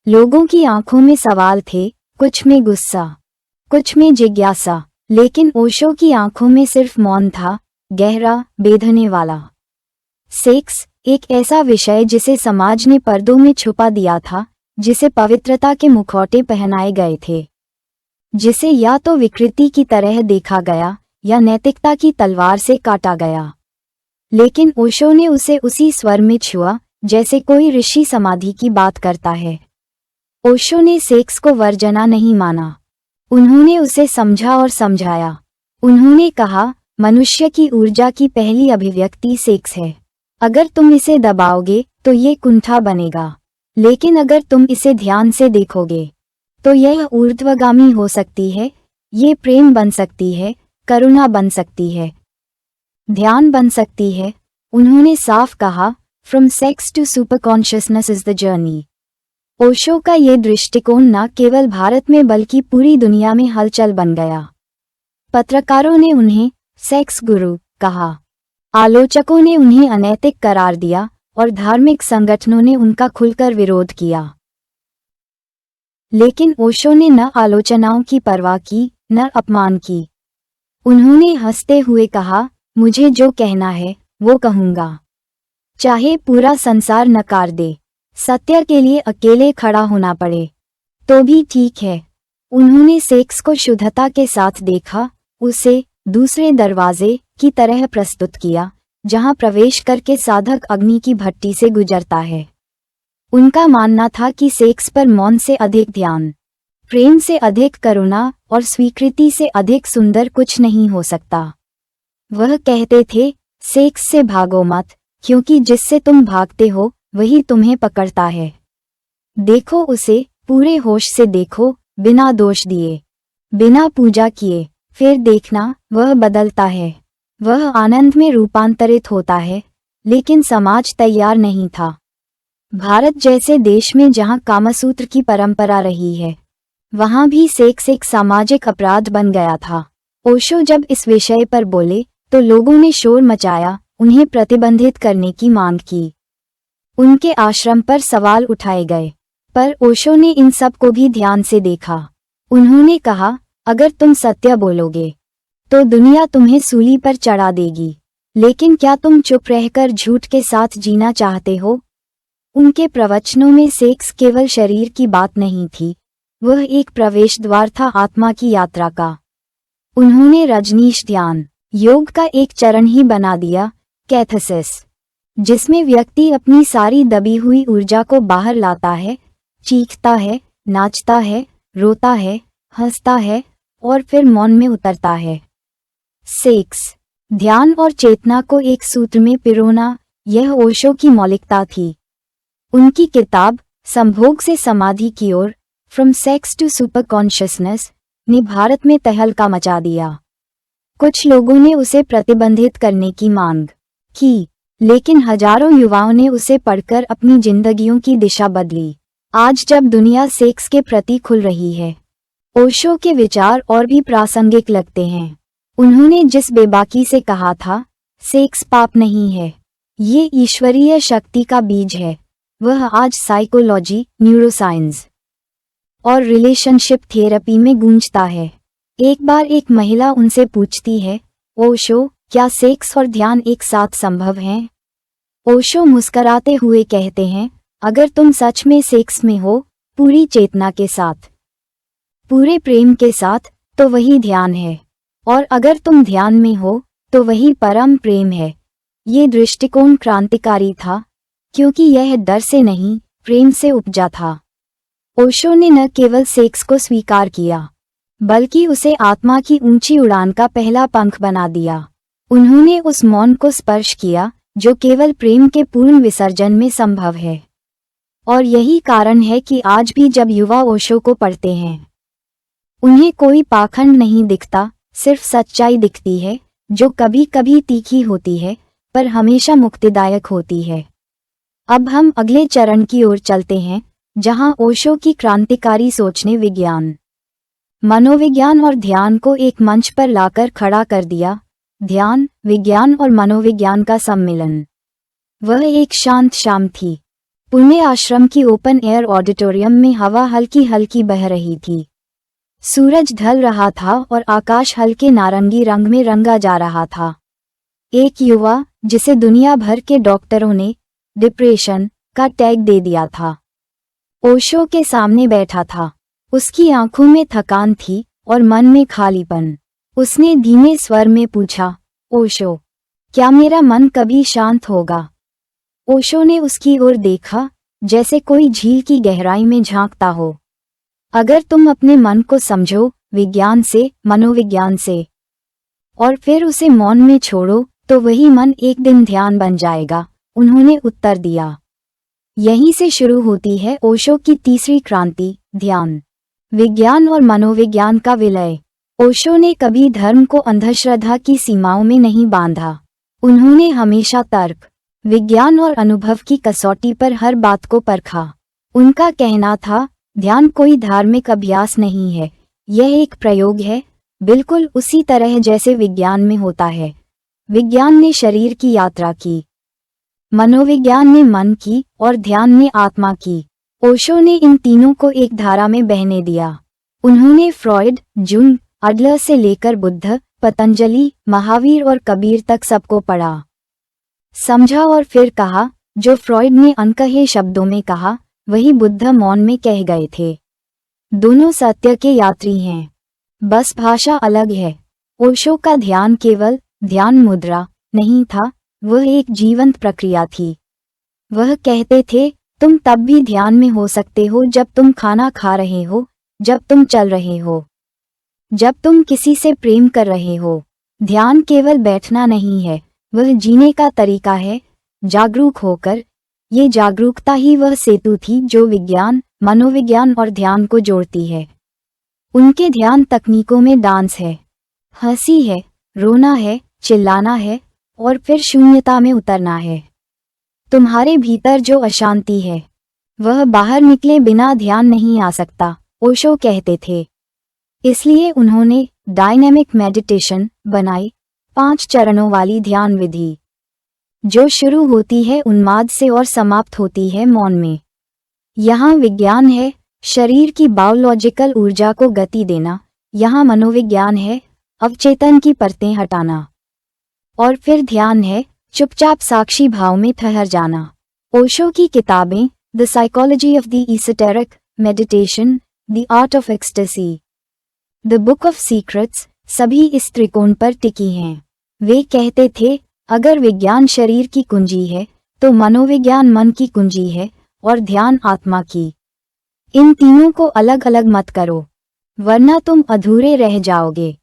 लोगों की आंखों में सवाल थे, कुछ में गुस्सा, कुछ में जिज्ञासा, लेकिन ओशो की आंखों में सिर्फ मौन था, गहरा, बेधने वाला। सेक्स एक ऐसा विषय जिसे समाज ने पर्दों में छुपा दिया था, जिसे पवित्रता के मुखौटे पहनाए गए थे, जिसे या तो विकृति की तरह देखा गया या नैतिकता की तलवार से काटा गया। लेकिन ओशो ने उसे उसी स्वर में छुआ जैसे कोई ऋषि समाधि की बात करता है। ओशो ने सेक्स को वर्जना नहीं माना, उन्होंने उसे समझा और समझाया। उन्होंने कहा, मनुष्य की ऊर्जा की पहली अभिव्यक्ति सेक्स है। अगर तुम इसे दबाओगे तो ये कुंठा बनेगा, लेकिन अगर तुम इसे ध्यान से देखोगे तो यह ऊर्ध्वगामी हो सकती है, ये प्रेम बन सकती है, करुणा बन सकती है, ध्यान बन सकती है। उन्होंने साफ कहा, from sex to super consciousness is the journey. Osho का ये दृष्टिकोण न केवल भारत में बल्कि पूरी दुनिया में हलचल बन गया। पत्रकारों ने उन्हें सेक्स गुरु कहा, आलोचकों ने उन्हें अनैतिक करार दिया और धार्मिक संगठनों ने उनका खुलकर विरोध किया। लेकिन ओशो ने न आलोचनाओं की परवाह की, न अपमान की। उन्होंने हंसते हुए कहा, मुझे जो कहना है वो कहूंगा, चाहे पूरा संसार नकार दे, सत्य के लिए अकेले खड़ा होना पड़े तो भी ठीक है। उन्होंने सेक्स को शुद्धता के साथ देखा, उसे दूसरे दरवाजे की तरह प्रस्तुत किया जहां प्रवेश करके साधक अग्नि की भट्टी से गुजरता है। उनका मानना था कि सेक्स पर मौन से अधिक ध्यान, प्रेम से अधिक करुणा और स्वीकृति से अधिक सुंदर कुछ नहीं हो सकता। वह कहते थे, सेक्स से भागो मत, क्योंकि जिससे तुम भागते हो वही तुम्हें पकड़ता है। देखो उसे, पूरे होश से देखो, बिना दोष दिए, बिना पूजा किए। फिर देखना, वह बदलता है, वह आनंद में रूपांतरित होता है। लेकिन समाज तैयार नहीं था। भारत जैसे देश में जहां कामसूत्र की परंपरा रही है, वहां भी सेक्स एक सामाजिक अपराध बन गया था। ओशो जब इस विषय पर बोले तो लोगों ने शोर मचाया, उन्हें प्रतिबंधित करने की मांग की। उनके आश्रम पर सवाल उठाए गए, पर ओशो ने इन सब को भी ध्यान से देखा। उन्होंने कहा, अगर तुम सत्य बोलोगे तो दुनिया तुम्हें सूली पर चढ़ा देगी, लेकिन क्या तुम चुप रहकर झूठ के साथ जीना चाहते हो? उनके प्रवचनों में सेक्स केवल शरीर की बात नहीं थी, वह एक प्रवेश द्वार था आत्मा की यात्रा का। उन्होंने रजनीश ध्यान योग का एक चरण ही बना दिया, कैथेसिस, जिसमें व्यक्ति अपनी सारी दबी हुई ऊर्जा को बाहर लाता है, चीखता है, नाचता है, रोता है, हंसता है और फिर मौन में उतरता है। सेक्स, ध्यान और चेतना को एक सूत्र में पिरोना, यह ओशो की मौलिकता थी। उनकी किताब संभोग से समाधि की ओर, from sex to super consciousness, ने भारत में तहलका मचा दिया। कुछ लोगों ने उसे प्रतिबंधित करने की मांग की, लेकिन हजारों युवाओं ने उसे पढ़कर अपनी जिंदगियों की दिशा बदली। आज जब दुनिया सेक्स के प्रति खुल रही है, ओशो के विचार और भी प्रासंगिक लगते हैं। उन्होंने जिस बेबाकी से कहा था, सेक्स पाप नहीं है, ये ईश्वरीय शक्ति का बीज है, वह आज साइकोलॉजी, न्यूरोसाइंस और रिलेशनशिप थेरेपी में गूंजता है। एक बार एक महिला उनसे पूछती है, ओशो, क्या सेक्स और ध्यान एक साथ संभव हैं? ओशो मुस्कराते हुए कहते हैं, अगर तुम सच में सेक्स में हो, पूरी चेतना के साथ, पूरे प्रेम के साथ, तो वही ध्यान है, और अगर तुम ध्यान में हो तो वही परम प्रेम है। ये दृष्टिकोण क्रांतिकारी था, क्योंकि यह डर से नहीं, प्रेम से उपजा था। ओशो ने न केवल सेक्स को स्वीकार किया, बल्कि उसे आत्मा की ऊंची उड़ान का पहला पंख बना दिया। उन्होंने उस मौन को स्पर्श किया जो केवल प्रेम के पूर्ण विसर्जन में संभव है। और यही कारण है कि आज भी जब युवा ओशो को पढ़ते हैं उन्हें कोई पाखंड नहीं दिखता, सिर्फ सच्चाई दिखती है, जो कभी कभी तीखी होती है पर हमेशा मुक्तिदायक होती है। अब हम अगले चरण की ओर चलते हैं, जहां ओशो की क्रांतिकारी सोच ने विज्ञान, मनोविज्ञान और ध्यान को एक मंच पर लाकर खड़ा कर दिया। ध्यान, विज्ञान और मनोविज्ञान का सम्मिलन। वह एक शांत शाम थी। पुणे आश्रम की ओपन एयर ऑडिटोरियम में हवा हल्की हल्की बह रही थी। सूरज ढल रहा था और आकाश हल्के नारंगी रंग में रंगा जा रहा था। एक युवा, जिसे दुनिया भर के डॉक्टरों ने डिप्रेशन का टैग दे दिया था, ओशो के सामने बैठा था। उसकी आंखों में थकान थी और मन में खालीपन। उसने धीमे स्वर में पूछा, ओशो, क्या मेरा मन कभी शांत होगा? ओशो ने उसकी ओर देखा, जैसे कोई झील की गहराई में झांकता हो। अगर तुम अपने मन को समझो, विज्ञान से, मनोविज्ञान से, और फिर उसे मौन में छोड़ो, तो वही मन एक दिन ध्यान बन जाएगा, उन्होंने उत्तर दिया। यहीं से शुरू होती है ओशो की तीसरी क्रांति, ध्यान, विज्ञान और मनोविज्ञान का विलय। ओशो ने कभी धर्म को अंधश्रद्धा की सीमाओं में नहीं बांधा। उन्होंने हमेशा तर्क, विज्ञान और अनुभव की कसौटी पर हर बात को परखा। उनका कहना था, ध्यान कोई धार्मिक अभ्यास नहीं है, यह एक प्रयोग है, बिल्कुल उसी तरह जैसे विज्ञान में होता है। विज्ञान ने शरीर की यात्रा की, मनोविज्ञान ने मन की और ध्यान ने आत्मा की। ओशो ने इन तीनों को एक धारा में बहने दिया। उन्होंने फ्रॉयड, जुंग, अडलर से लेकर बुद्ध, पतंजलि, महावीर और कबीर तक सबको पढ़ा, समझा और फिर कहा। जो फ्रॉयड ने अनकहे शब्दों में कहा, वही बुद्ध मौन में कह गए थे। दोनों सत्य के यात्री हैं, बस भाषा अलग है। ओशो का ध्यान केवल ध्यान मुद्रा नहीं था, वह एक जीवंत प्रक्रिया थी। वह कहते थे, तुम तब भी ध्यान में हो सकते हो जब तुम खाना खा रहे हो, जब तुम चल रहे हो, जब तुम किसी से प्रेम कर रहे हो। ध्यान केवल बैठना नहीं है, वह जीने का तरीका है, जागरूक होकर। ये जागरूकता ही वह सेतु थी जो विज्ञान, मनोविज्ञान और ध्यान को जोड़ती है। उनके ध्यान तकनीकों में डांस है, हंसी है, रोना है, चिल्लाना है और फिर शून्यता में उतरना है। तुम्हारे भीतर जो अशांति है, वह बाहर निकले बिना ध्यान नहीं आ सकता, ओशो कहते थे। इसलिए उन्होंने डायनेमिक मेडिटेशन बनाई, 5 चरणों वाली ध्यान विधि, जो शुरू होती है उन्माद से और समाप्त होती है मौन में। यहाँ विज्ञान है, शरीर की बायोलॉजिकल ऊर्जा को गति देना। यहाँ मनोविज्ञान है, अवचेतन की परतें हटाना। और फिर ध्यान है, चुपचाप साक्षी भाव में ठहर जाना। ओशो की किताबें, the psychology of the esoteric, meditation, the art of ecstasy, the book of secrets, सभी इस त्रिकोण पर टिकी हैं। वे कहते थे, अगर विज्ञान शरीर की कुंजी है, तो मनोविज्ञान मन की कुंजी है और ध्यान आत्मा की। इन तीनों को अलग अलग मत करो, वरना तुम अधूरे रह जाओगे।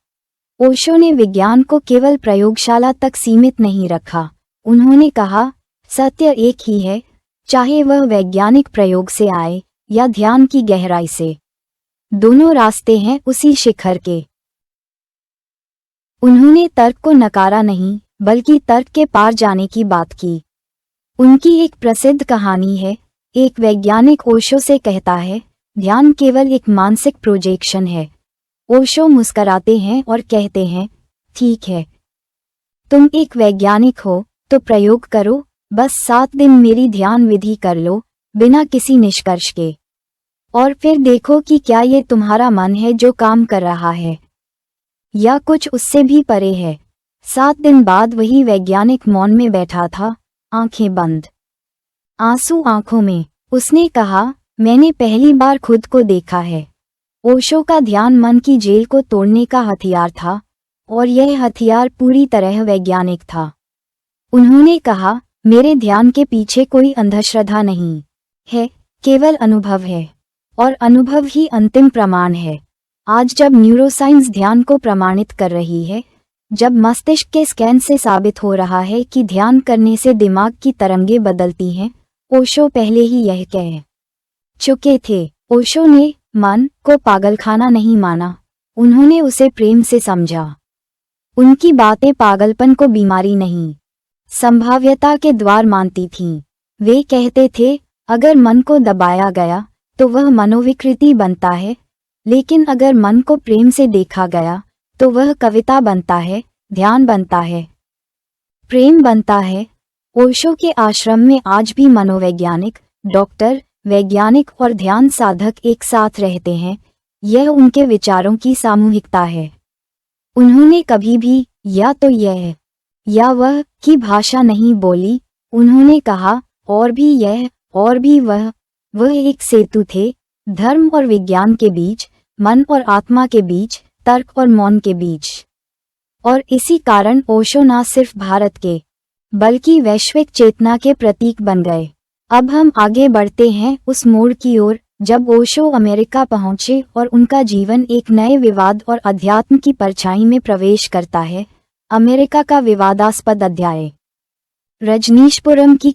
ओशो ने विज्ञान को केवल प्रयोगशाला तक सीमित नहीं रखा। उन्होंने कहा, सत्य एक ही है, चाहे वह वैज्ञानिक प्रयोग से आए या ध्यान की गहराई से। दोनों रास्ते हैं उसी शिखर के। उन्होंने तर्क को नकारा नहीं, बल्कि तर्क के पार जाने की बात की। उनकी एक प्रसिद्ध कहानी है, एक वैज्ञानिक ओशो से कहता है, ध्यान केवल एक मानसिक प्रोजेक्शन है। ओशो मुस्कराते हैं और कहते हैं, ठीक है, तुम एक वैज्ञानिक हो तो प्रयोग करो, बस 7 दिन मेरी ध्यान विधि कर लो, बिना किसी निष्कर्ष के, और फिर देखो कि क्या ये तुम्हारा मन है जो काम कर रहा है, या कुछ उससे भी परे है। 7 दिन बाद वही वैज्ञानिक मौन में बैठा था, आंखें बंद, आंसू आंखों में। उसने कहा, मैंने पहली बार खुद को देखा है। ओशो का ध्यान मन की जेल को तोड़ने का हथियार था, और यह हथियार पूरी तरह वैज्ञानिक था। उन्होंने कहा, मेरे ध्यान के पीछे कोई अंधश्रद्धा नहीं है, केवल अनुभव है, और अनुभव ही अंतिम प्रमाण है। आज जब न्यूरोसाइंस ध्यान को प्रमाणित कर रही है, जब मस्तिष्क के स्कैन से साबित हो रहा है कि ध्यान करने से दिमाग की तरंगें बदलती हैं, ओशो पहले ही यह कह चुके थे। ओशो ने मन को पागलखाना नहीं माना, उन्होंने उसे प्रेम से समझा। उनकी बातें पागलपन को बीमारी नहीं, संभाव्यता के द्वार मानती थीं। वे कहते थे, अगर मन को दबाया गया तो वह मनोविकृति बनता है, लेकिन अगर मन को प्रेम से देखा गया तो वह कविता बनता है, ध्यान बनता है, प्रेम बनता है। ओशो के आश्रम में आज भी मनोवैज्ञानिक, डॉक्टर, वैज्ञानिक और ध्यान साधक एक साथ रहते हैं। यह उनके विचारों की सामूहिकता है। उन्होंने कभी भी या तो यह या वह की भाषा नहीं बोली। उन्होंने कहा और भी यह और भी वह एक सेतु थे, धर्म और विज्ञान के बीच, मन और आत्मा के बीच, तर्क और मौन के बीच। और इसी कारण ओशो न सिर्फ भारत के बल्कि वैश्विक चेतना के प्रतीक बन गए। अब हम आगे बढ़ते हैं उस मोड़ की ओर जब ओशो अमेरिका पहुंचे और उनका जीवन एक नए विवाद और अध्यात्म की परछाई में प्रवेश करता है। अमेरिका का विवादास्पद अध्याय। रजनीशपुरम की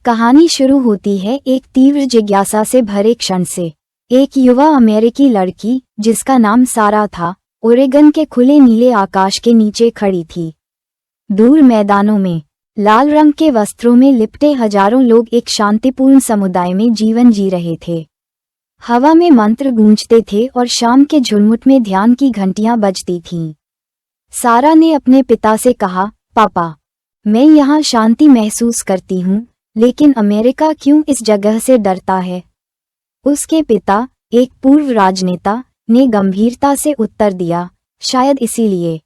कहानी शुरू होती है एक तीव्र जिज्ञासा से भरे क्षण से। एक युवा अमेरिकी लड़की जिसका नाम सारा था, ओरेगन के खुले नीले आकाश के नीचे खड़ी थी। दूर मैदानों में लाल रंग के वस्त्रों में लिपटे हजारों लोग एक शांतिपूर्ण समुदाय में जीवन जी रहे थे। हवा में मंत्र गूंजते थे और शाम के झुरमुट में ध्यान की घंटियां बजती थीं। सारा ने अपने पिता से कहा, पापा, मैं यहाँ शांति महसूस करती हूँ, लेकिन अमेरिका क्यों इस जगह से डरता है? उसके पिता, एक पूर्व राजनेता, ने गंभीरता से उत्तर दिया, शायद इसीलिए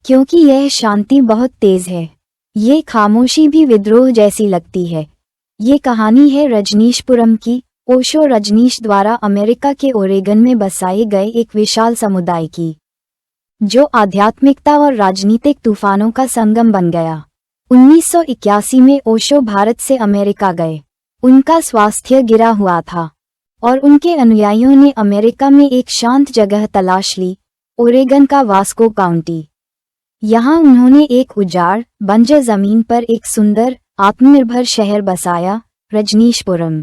क्योंकि यह शांति बहुत तेज है। ये खामोशी भी विद्रोह जैसी लगती है। ये कहानी है रजनीशपुरम की, ओशो रजनीश द्वारा अमेरिका के ओरेगन में बसाए गए एक विशाल समुदाय की, जो आध्यात्मिकता और राजनीतिक तूफानों का संगम बन गया। 1981 में ओशो भारत से अमेरिका गए। उनका स्वास्थ्य गिरा हुआ था और उनके अनुयायियों ने अमेरिका में एक शांत जगह तलाश ली, ओरेगन का वास्को काउंटी। यहाँ उन्होंने एक उजाड़, बंजर जमीन पर एक सुंदर, आत्मनिर्भर शहर बसाया, रजनीशपुरम।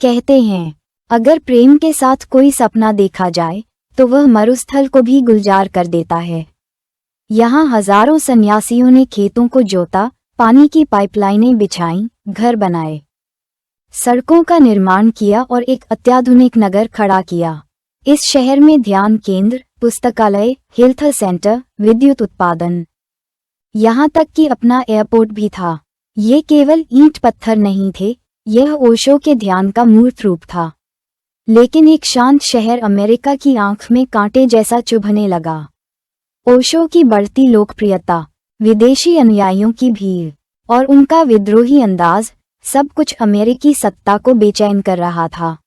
कहते हैं, अगर प्रेम के साथ कोई सपना देखा जाए तो वह मरुस्थल को भी गुलजार कर देता है। यहाँ हजारों सन्यासियों ने खेतों को जोता, पानी की पाइपलाइनें बिछाईं, घर बनाए, सड़कों का निर्माण किया और एक अत्याधुनिक नगर खड़ा किया। इस शहर में ध्यान केंद्र, पुस्तकालय, हेल्थ सेंटर, विद्युत उत्पादन, यहाँ तक कि अपना एयरपोर्ट भी था। ये केवल ईंट पत्थर नहीं थे, यह ओशो के ध्यान का मूर्त रूप था। लेकिन एक शांत शहर अमेरिका की आंख में कांटे जैसा चुभने लगा। ओशो की बढ़ती लोकप्रियता, विदेशी अनुयायियों की भीड़ और उनका विद्रोही अंदाज, सब कुछ अमेरिकी सत्ता को बेचैन कर रहा था।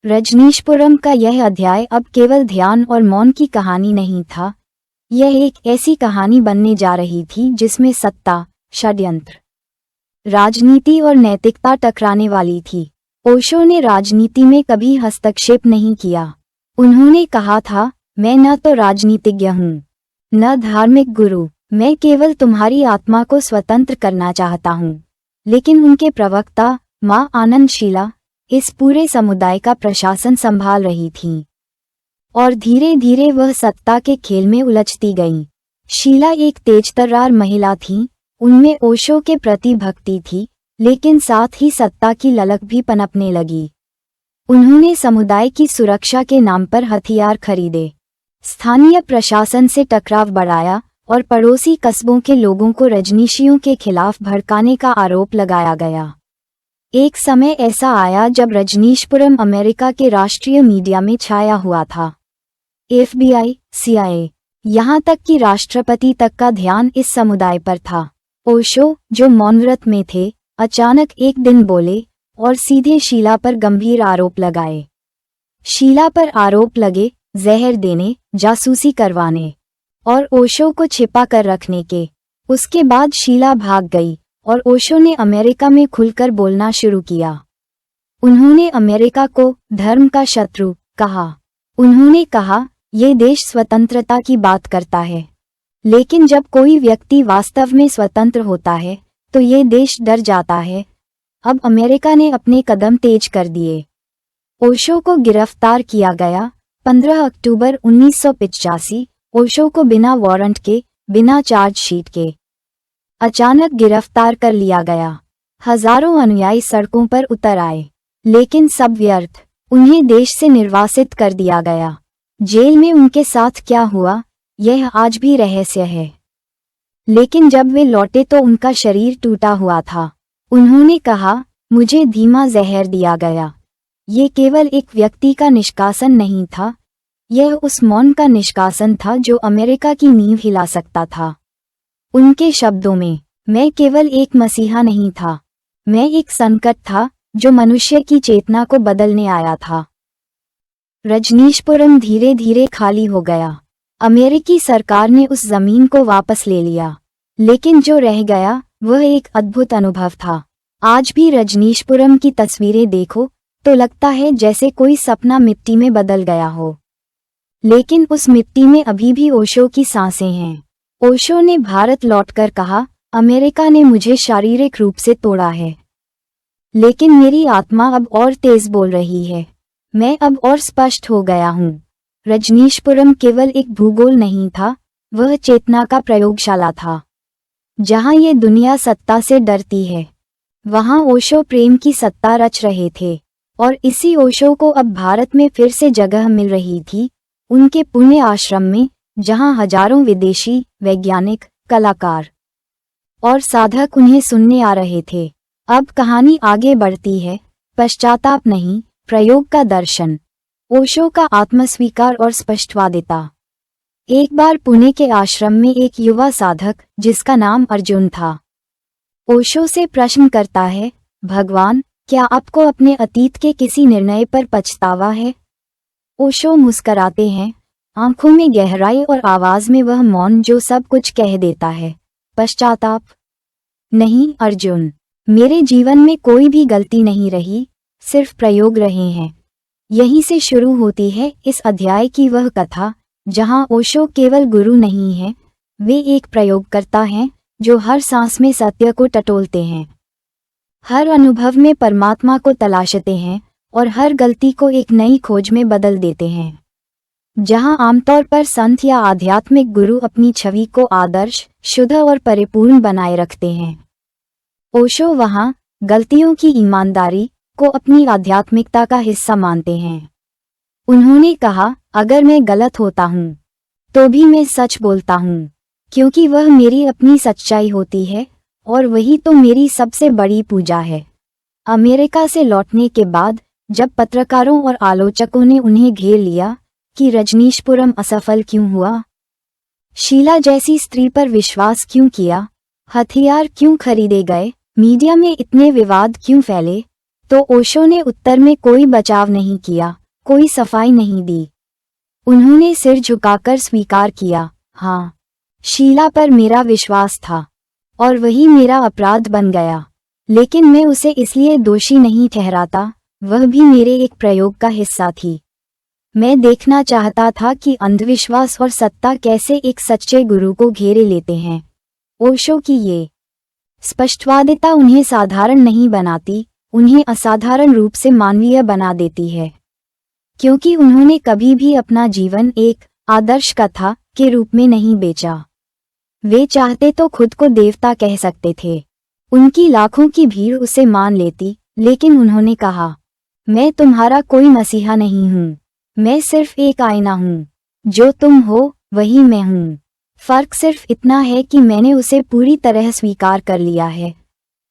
रजनीशपुरम का यह अध्याय अब केवल ध्यान और मौन की कहानी नहीं था, यह एक ऐसी कहानी बनने जा रही थी जिसमें सत्ता, षड्यंत्र, राजनीति और नैतिकता टकराने वाली थी। ओशो ने राजनीति में कभी हस्तक्षेप नहीं किया। उन्होंने कहा था, मैं न तो राजनीतिज्ञ हूँ, न धार्मिक गुरु, मैं केवल तुम्हारी आत्मा को स्वतंत्र करना चाहता हूँ। लेकिन उनके प्रवक्ता, माँ आनंदशीला, इस पूरे समुदाय का प्रशासन संभाल रही थीं और धीरे धीरे वह सत्ता के खेल में उलझती गईं। शीला एक तेजतर्रार महिला थीं, उनमें ओशो के प्रति भक्ति थी, लेकिन साथ ही सत्ता की ललक भी पनपने लगी। उन्होंने समुदाय की सुरक्षा के नाम पर हथियार खरीदे, स्थानीय प्रशासन से टकराव बढ़ाया और पड़ोसी कस्बों के लोगों को रजनीशियों के खिलाफ भड़काने का आरोप लगाया गया। एक समय ऐसा आया जब रजनीशपुरम अमेरिका के राष्ट्रीय मीडिया में छाया हुआ था। FBI, CIA, यहाँ तक कि राष्ट्रपति तक का ध्यान इस समुदाय पर था। ओशो, जो मौनव्रत में थे, अचानक एक दिन बोले और सीधे शीला पर गंभीर आरोप लगाए। शीला पर आरोप लगे जहर देने, जासूसी करवाने और ओशो को छिपा कर रखने के। उसके बाद शीला भाग गई और ओशो ने अमेरिका में खुलकर बोलना शुरू किया। उन्होंने अमेरिका को धर्म का शत्रु कहा। उन्होंने कहा, ये देश स्वतंत्रता की बात करता है, लेकिन जब कोई व्यक्ति वास्तव में स्वतंत्र होता है तो ये देश डर जाता है। अब अमेरिका ने अपने कदम तेज कर दिए। ओशो को गिरफ्तार किया गया 15 अक्टूबर 1985। ओशो को बिना वारंट के, बिना चार्जशीट के अचानक गिरफ्तार कर लिया गया। हजारों अनुयायी सड़कों पर उतर आए, लेकिन सब व्यर्थ। उन्हें देश से निर्वासित कर दिया गया। जेल में उनके साथ क्या हुआ, यह आज भी रहस्य है। लेकिन जब वे लौटे तो उनका शरीर टूटा हुआ था। उन्होंने कहा, मुझे धीमा जहर दिया गया। ये केवल एक व्यक्ति का निष्कासन नहीं था, यह उस मौन का निष्कासन था जो अमेरिका की नींव हिला सकता था। उनके शब्दों में, मैं केवल एक मसीहा नहीं था, मैं एक संकट था जो मनुष्य की चेतना को बदलने आया था। रजनीशपुरम धीरे धीरे खाली हो गया। अमेरिकी सरकार ने उस जमीन को वापस ले लिया, लेकिन जो रह गया वह एक अद्भुत अनुभव था। आज भी रजनीशपुरम की तस्वीरें देखो तो लगता है जैसे कोई सपना मिट्टी में बदल गया हो। लेकिन उस मिट्टी में अभी भी ओशो की सांसें हैं। ओशो ने भारत लौटकर कहा, अमेरिका ने मुझे शारीरिक रूप से तोड़ा है, लेकिन मेरी आत्मा अब और तेज बोल रही है। मैं अब और स्पष्ट हो गया हूँ। रजनीशपुरम केवल एक भूगोल नहीं था, वह चेतना का प्रयोगशाला था। जहाँ ये दुनिया सत्ता से डरती है, वहाँ ओशो प्रेम की सत्ता रच रहे थे। और इसी ओशो को अब भारत में फिर से जगह मिल रही थी, उनके पुण्य आश्रम में, जहां हजारों विदेशी वैज्ञानिक, कलाकार और साधक उन्हें सुनने आ रहे थे। अब कहानी आगे बढ़ती है, पश्चाताप नहीं, प्रयोग का दर्शन। ओशो का आत्मस्वीकार और स्पष्टवादिता। एक बार पुणे के आश्रम में एक युवा साधक, जिसका नाम अर्जुन था, ओशो से प्रश्न करता है, भगवान, क्या आपको अपने अतीत के किसी निर्णय पर पछतावा है? ओशो मुस्कराते हैं, आंखों में गहराई और आवाज में वह मौन जो सब कुछ कह देता है। पश्चाताप? नहीं अर्जुन, मेरे जीवन में कोई भी गलती नहीं रही, सिर्फ प्रयोग रहे हैं। यहीं से शुरू होती है इस अध्याय की वह कथा, जहां ओशो केवल गुरु नहीं है, वे एक प्रयोगकर्ता हैं जो हर सांस में सत्य को टटोलते हैं, हर अनुभव में परमात्मा को तलाशते हैं और हर गलती को एक नई खोज में बदल देते हैं। जहां आमतौर पर संत या आध्यात्मिक गुरु अपनी छवि को आदर्श, शुद्ध और परिपूर्ण बनाए रखते हैं, ओशो वहां गलतियों की ईमानदारी को अपनी आध्यात्मिकता का हिस्सा मानते हैं। उन्होंने कहा, अगर मैं गलत होता हूं तो भी मैं सच बोलता हूं, क्योंकि वह मेरी अपनी सच्चाई होती है और वही तो मेरी सबसे बड़ी पूजा है। अमेरिका से लौटने के बाद जब पत्रकारों और आलोचकों ने उन्हें घेर लिया कि रजनीशपुरम असफल क्यों हुआ, शीला जैसी स्त्री पर विश्वास क्यों किया, हथियार क्यों खरीदे गए, मीडिया में इतने विवाद क्यों फैले, तो ओशो ने उत्तर में कोई बचाव नहीं किया, कोई सफाई नहीं दी। उन्होंने सिर झुकाकर स्वीकार किया, हाँ, शीला पर मेरा विश्वास था और वही मेरा अपराध बन गया, लेकिन मैं उसे इसलिए दोषी नहीं ठहराता, वह भी मेरे एक प्रयोग का हिस्सा थी। मैं देखना चाहता था कि अंधविश्वास और सत्ता कैसे एक सच्चे गुरु को घेरे लेते हैं। ओशो की ये स्पष्टवादिता उन्हें साधारण नहीं बनाती, उन्हें असाधारण रूप से मानवीय बना देती है, क्योंकि उन्होंने कभी भी अपना जीवन एक आदर्श कथा के रूप में नहीं बेचा। वे चाहते तो खुद को देवता कह सकते थे, उनकी लाखों की भीड़ उसे मान लेती, लेकिन उन्होंने कहा, मैं तुम्हारा कोई मसीहा नहीं हूँ, मैं सिर्फ एक आईना हूँ, जो तुम हो वही मैं हूँ। फर्क सिर्फ इतना है कि मैंने उसे पूरी तरह स्वीकार कर लिया है।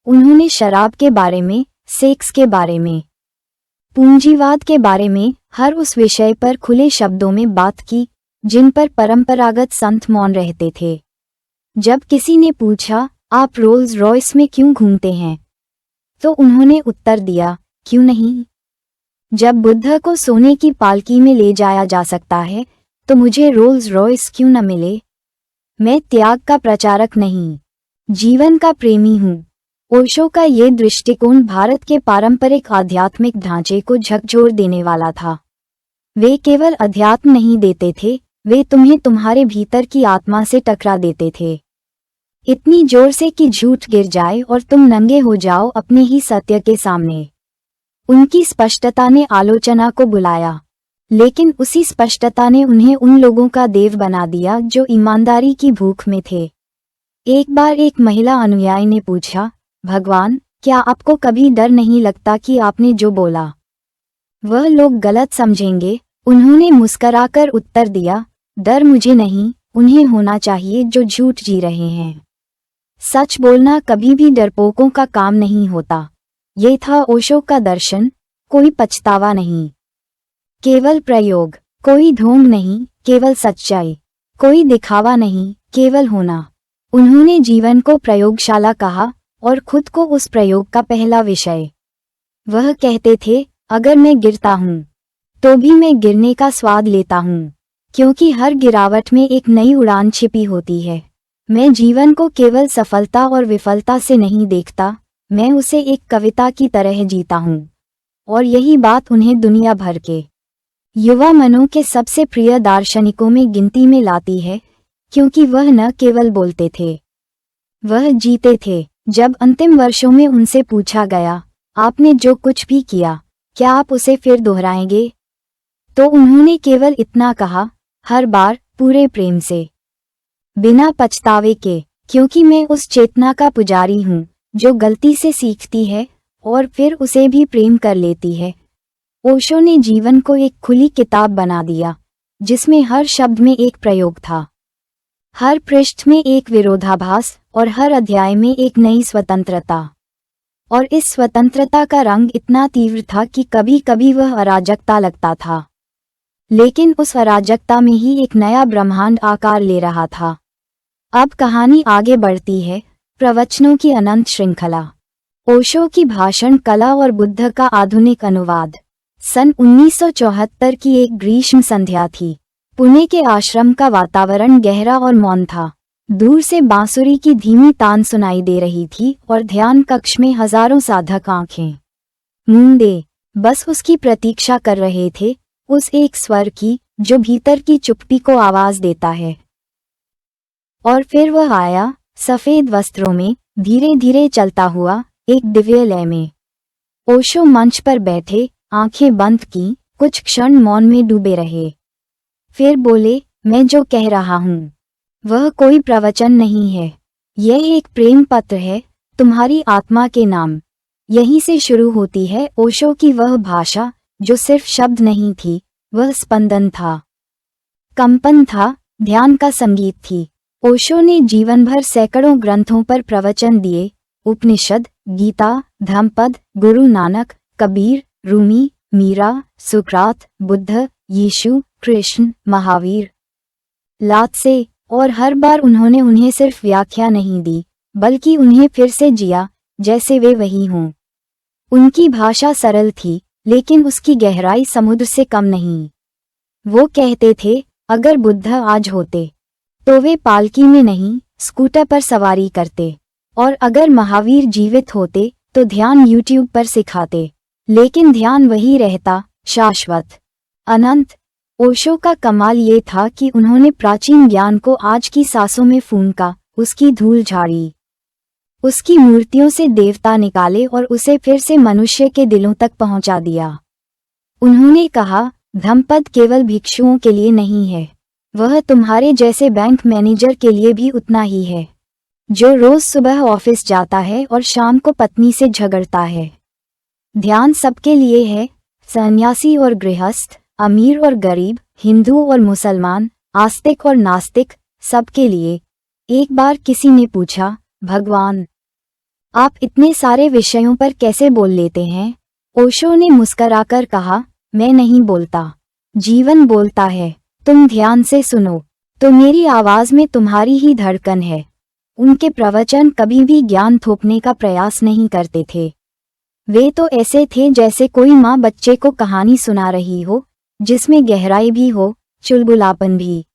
उन्होंने शराब के बारे में, सेक्स के बारे में, पूंजीवाद के बारे में, हर उस विषय पर खुले शब्दों में बात की जिन पर परंपरागत संत मौन रहते थे। जब किसी ने पूछा, आप रोल्स रॉयस में क्यों घूमते हैं, तो उन्होंने उत्तर दिया, क्यों नहीं? जब बुद्ध को सोने की पालकी में ले जाया जा सकता है, तो मुझे रोल्स रॉयस क्यों न मिले? मैं त्याग का प्रचारक नहीं, जीवन का प्रेमी हूँ। ओशो का ये दृष्टिकोण भारत के पारंपरिक आध्यात्मिक ढांचे को झकझोर देने वाला था। वे केवल अध्यात्म नहीं देते थे, वे तुम्हें तुम्हारे भीतर की आत्मा से टकरा देते थे, इतनी जोर से कि झूठ गिर जाए और तुम नंगे हो जाओ अपने ही सत्य के सामने। उनकी स्पष्टता ने आलोचना को बुलाया, लेकिन उसी स्पष्टता ने उन्हें उन लोगों का देव बना दिया जो ईमानदारी की भूख में थे। एक बार एक महिला अनुयायी ने पूछा, भगवान, क्या आपको कभी डर नहीं लगता कि आपने जो बोला वह लोग गलत समझेंगे? उन्होंने मुस्कराकर उत्तर दिया, डर मुझे नहीं, उन्हें होना चाहिए जो झूठ जी रहे हैं। सच बोलना कभी भी डरपोकों का काम नहीं होता। ये था ओशो का दर्शन, कोई पछतावा नहीं, केवल प्रयोग, कोई ढोंग नहीं, केवल सच्चाई, कोई दिखावा नहीं, केवल होना। उन्होंने जीवन को प्रयोगशाला कहा और खुद को उस प्रयोग का पहला विषय। वह कहते थे, अगर मैं गिरता हूँ तो भी मैं गिरने का स्वाद लेता हूँ, क्योंकि हर गिरावट में एक नई उड़ान छिपी होती है। मैं जीवन को केवल सफलता और विफलता से नहीं देखता, मैं उसे एक कविता की तरह जीता हूँ। और यही बात उन्हें दुनिया भर के युवा मनों के सबसे प्रिय दार्शनिकों में गिनती में लाती है, क्योंकि वह न केवल बोलते थे, वह जीते थे। जब अंतिम वर्षों में उनसे पूछा गया, आपने जो कुछ भी किया, क्या आप उसे फिर दोहराएंगे? तो उन्होंने केवल इतना कहा, हर बार, पूरे प्रेम से, बिना पछतावे के, क्योंकि मैं उस चेतना का पुजारी हूँ जो गलती से सीखती है और फिर उसे भी प्रेम कर लेती है। ओशो ने जीवन को एक खुली किताब बना दिया, जिसमें हर शब्द में एक प्रयोग था, हर पृष्ठ में एक विरोधाभास और हर अध्याय में एक नई स्वतंत्रता। और इस स्वतंत्रता का रंग इतना तीव्र था कि कभी कभी वह अराजकता लगता था, लेकिन उस अराजकता में ही एक नया ब्रह्मांड आकार ले रहा था। अब कहानी आगे बढ़ती है, प्रवचनों की अनंत श्रृंखला। ओशो की भाषण कला और बुद्ध का आधुनिक अनुवाद। सन 1974 की एक ग्रीष्म संध्या थी। पुणे के आश्रम का वातावरण गहरा और मौन था। दूर से बांसुरी की धीमी तान सुनाई दे रही थी और ध्यान कक्ष में हजारों साधक आंखें मूंदे बस उसकी प्रतीक्षा कर रहे थे, उस एक स्वर की जो भीतर की चुप्पी को आवाज देता है। और फिर वह आया, सफेद वस्त्रों में, धीरे धीरे चलता हुआ, एक दिव्य लय में। ओशो मंच पर बैठे, आंखें बंद की, कुछ क्षण मौन में डूबे रहे। फिर बोले, मैं जो कह रहा हूँ वह कोई प्रवचन नहीं है, यह एक प्रेम पत्र है, तुम्हारी आत्मा के नाम। यहीं से शुरू होती है ओशो की वह भाषा जो सिर्फ शब्द नहीं थी, वह स्पंदन था, कंपन था, ध्यान का संगीत थी। ओशो ने जीवन भर सैकड़ों ग्रंथों पर प्रवचन दिए, उपनिषद, गीता, धम्मपद, गुरु नानक, कबीर, रूमी, मीरा, सुकरात, बुद्ध, यीशु, कृष्ण, महावीर, लात्से। और हर बार उन्होंने उन्हें सिर्फ व्याख्या नहीं दी, बल्कि उन्हें फिर से जिया, जैसे वे वही हों। उनकी भाषा सरल थी, लेकिन उसकी गहराई समुद्र से कम नहीं। वो कहते थे, अगर बुद्ध आज होते तो वे पालकी में नहीं, स्कूटर पर सवारी करते, और अगर महावीर जीवित होते तो ध्यान यूट्यूब पर सिखाते, लेकिन ध्यान वही रहता, शाश्वत, अनंत। ओशो का कमाल ये था कि उन्होंने प्राचीन ज्ञान को आज की सांसों में फूंका, उसकी धूल झाड़ी, उसकी मूर्तियों से देवता निकाले और उसे फिर से मनुष्य के दिलों तक पहुंचा दिया। उन्होंने कहा, धम्मपद केवल भिक्षुओं के लिए नहीं है, वह तुम्हारे जैसे बैंक मैनेजर के लिए भी उतना ही है, जो रोज सुबह ऑफिस जाता है और शाम को पत्नी से झगड़ता है। ध्यान सबके लिए है, सन्यासी और गृहस्थ, अमीर और गरीब, हिंदू और मुसलमान, आस्तिक और नास्तिक, सबके लिए। एक बार किसी ने पूछा, भगवान, आप इतने सारे विषयों पर कैसे बोल लेते हैं? ओशो ने मुस्कराकर कहा, मैं नहीं बोलता, जीवन बोलता है। तुम ध्यान से सुनो तो मेरी आवाज में तुम्हारी ही धड़कन है। उनके प्रवचन कभी भी ज्ञान थोपने का प्रयास नहीं करते थे। वे तो ऐसे थे जैसे कोई माँ बच्चे को कहानी सुना रही हो, जिसमें गहराई भी हो, चुलबुलापन भी,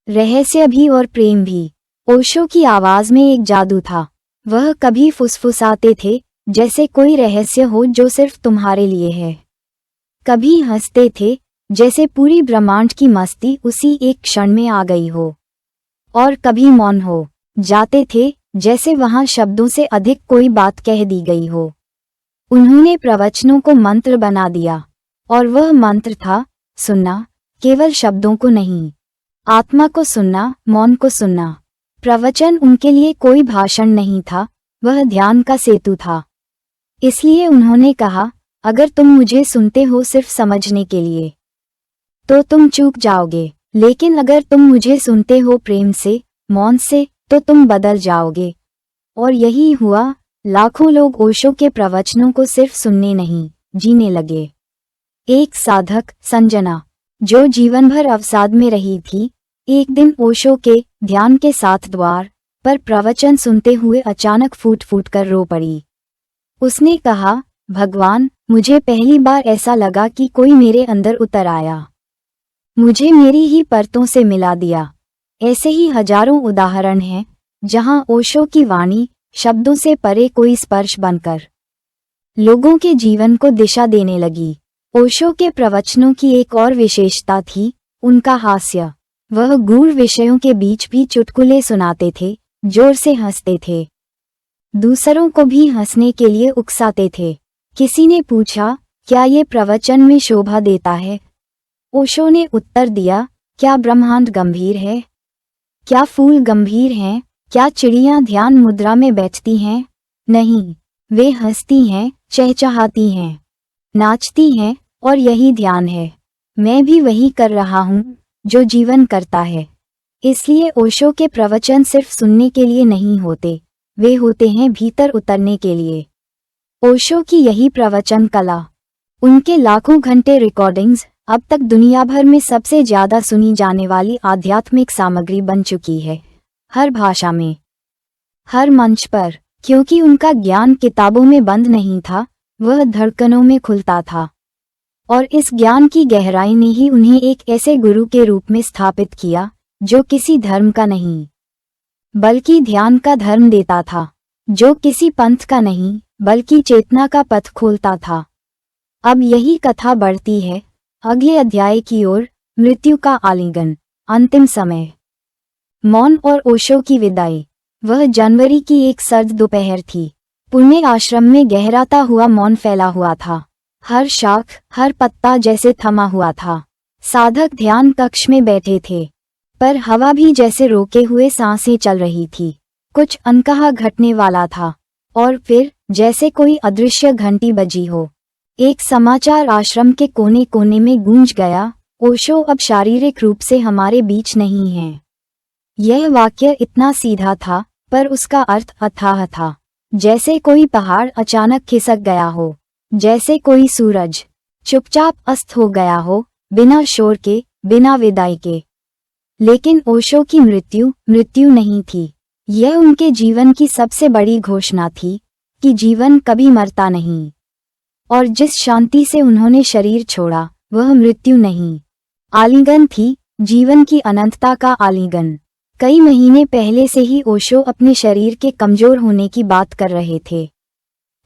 रहस्य भी और प्रेम भी। ओशो की आवाज में एक जादू था। वह कभी फुसफुसाते थे, जैसे कोई रहस्य हो जो सिर्फ तुम्हारे लिए है। कभी हंसते थे, जैसे पूरी ब्रह्मांड की मस्ती उसी एक क्षण में आ गई हो। और कभी मौन हो जाते थे, जैसे वहां शब्दों से अधिक कोई बात कह दी गई हो। उन्होंने प्रवचनों को मंत्र बना दिया, और वह मंत्र था सुनना, केवल शब्दों को नहीं, आत्मा को सुनना, मौन को सुनना। प्रवचन उनके लिए कोई भाषण नहीं था, वह ध्यान का सेतु था। इसलिए उन्होंने कहा, अगर तुम मुझे सुनते हो सिर्फ समझने के लिए, तो तुम चूक जाओगे, लेकिन अगर तुम मुझे सुनते हो प्रेम से, मौन से, तो तुम बदल जाओगे। और यही हुआ, लाखों लोग ओशो के प्रवचनों को सिर्फ सुनने नहीं, जीने लगे। एक साधक, संजना, जो जीवन भर अवसाद में रही थी, एक दिन ओशो के ध्यान के साथ द्वार पर प्रवचन सुनते हुए अचानक फूट फूट कर रो पड़ी। उसने कहा, भगवान, मुझे पहली बार ऐसा लगा कि कोई मेरे अंदर उतर आया, मुझे मेरी ही परतों से मिला दिया। ऐसे ही हजारों उदाहरण हैं, जहां ओशो की वाणी शब्दों से परे कोई स्पर्श बनकर लोगों के जीवन को दिशा देने लगी। ओशो के प्रवचनों की एक और विशेषता थी उनका हास्य। वह गूढ़ विषयों के बीच भी चुटकुले सुनाते थे, जोर से हंसते थे, दूसरों को भी हंसने के लिए उकसाते थे। किसी ने पूछा, क्या ये प्रवचन में शोभा देता है? ओशो ने उत्तर दिया, क्या ब्रह्मांड गंभीर है? क्या फूल गंभीर हैं? क्या चिड़ियां ध्यान मुद्रा में बैठती हैं? नहीं, वे हंसती हैं, चहचहाती हैं, नाचती हैं, और यही ध्यान है। मैं भी वही कर रहा हूँ जो जीवन करता है। इसलिए ओशो के प्रवचन सिर्फ सुनने के लिए नहीं होते, वे होते हैं भीतर उतरने के लिए। ओशो की यही प्रवचन कला, उनके लाखों घंटे रिकॉर्डिंग्स अब तक दुनिया भर में सबसे ज्यादा सुनी जाने वाली आध्यात्मिक सामग्री बन चुकी है, हर भाषा में, हर मंच पर। क्योंकि उनका ज्ञान किताबों में बंद नहीं था, वह धड़कनों में खुलता था। और इस ज्ञान की गहराई ने ही उन्हें एक ऐसे गुरु के रूप में स्थापित किया जो किसी धर्म का नहीं, बल्कि ध्यान का धर्म देता था, जो किसी पंथ का नहीं, बल्कि चेतना का पथ खोलता था। अब यही कथा बढ़ती है अगले अध्याय की ओर, मृत्यु का आलिंगन, अंतिम समय। मौन और ओशो की विदाई। वह जनवरी की एक सर्द दोपहर थी। पुणे आश्रम में गहराता हुआ मौन फैला हुआ था। हर शाख, हर पत्ता जैसे थमा हुआ था। साधक ध्यान कक्ष में बैठे थे, पर हवा भी जैसे रोके हुए सांसें चल रही थी। कुछ अनकहा घटने वाला था, और फिर जैसे कोई अदृश्य घंटी बजी हो, एक समाचार आश्रम के कोने कोने में गूंज गया, ओशो अब शारीरिक रूप से हमारे बीच नहीं है। यह वाक्य इतना सीधा था, पर उसका अर्थ अथाह था। जैसे कोई पहाड़ अचानक खिसक गया हो, जैसे कोई सूरज चुपचाप अस्त हो गया हो, बिना शोर के, बिना विदाई के। लेकिन ओशो की मृत्यु नहीं थी। यह उनके जीवन की सबसे बड़ी घोषणा थी कि जीवन कभी मरता नहीं। और जिस शांति से उन्होंने शरीर छोड़ा, वह मृत्यु नहीं, आलिंगन थी, जीवन की अनंतता का आलिंगन। कई महीने पहले से ही ओशो अपने शरीर के कमजोर होने की बात कर रहे थे।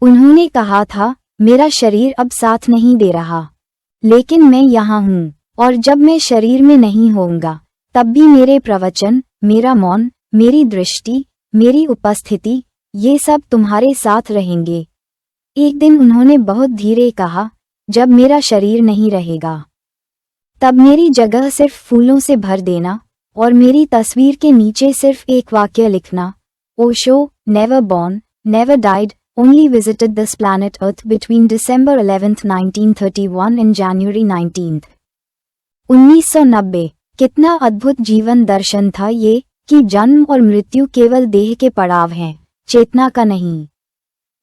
उन्होंने कहा था, मेरा शरीर अब साथ नहीं दे रहा, लेकिन मैं यहाँ हूँ, और जब मैं शरीर में नहीं होऊंगा, तब भी मेरे प्रवचन, मेरा मौन, मेरी दृष्टि, मेरी उपस्थिति, ये सब तुम्हारे साथ रहेंगे। एक दिन उन्होंने बहुत धीरे कहा, जब मेरा शरीर नहीं रहेगा, तब मेरी जगह सिर्फ फूलों से भर देना, और मेरी तस्वीर के नीचे सिर्फ एक वाक्य लिखना, Osho, never born, never died, only visited this planet Earth between December 11, 1931 and January 19, 1990। कितना अद्भुत जीवन दर्शन था ये, कि जन्म और मृत्यु केवल देह के पड़ाव हैं, चेतना का नहीं।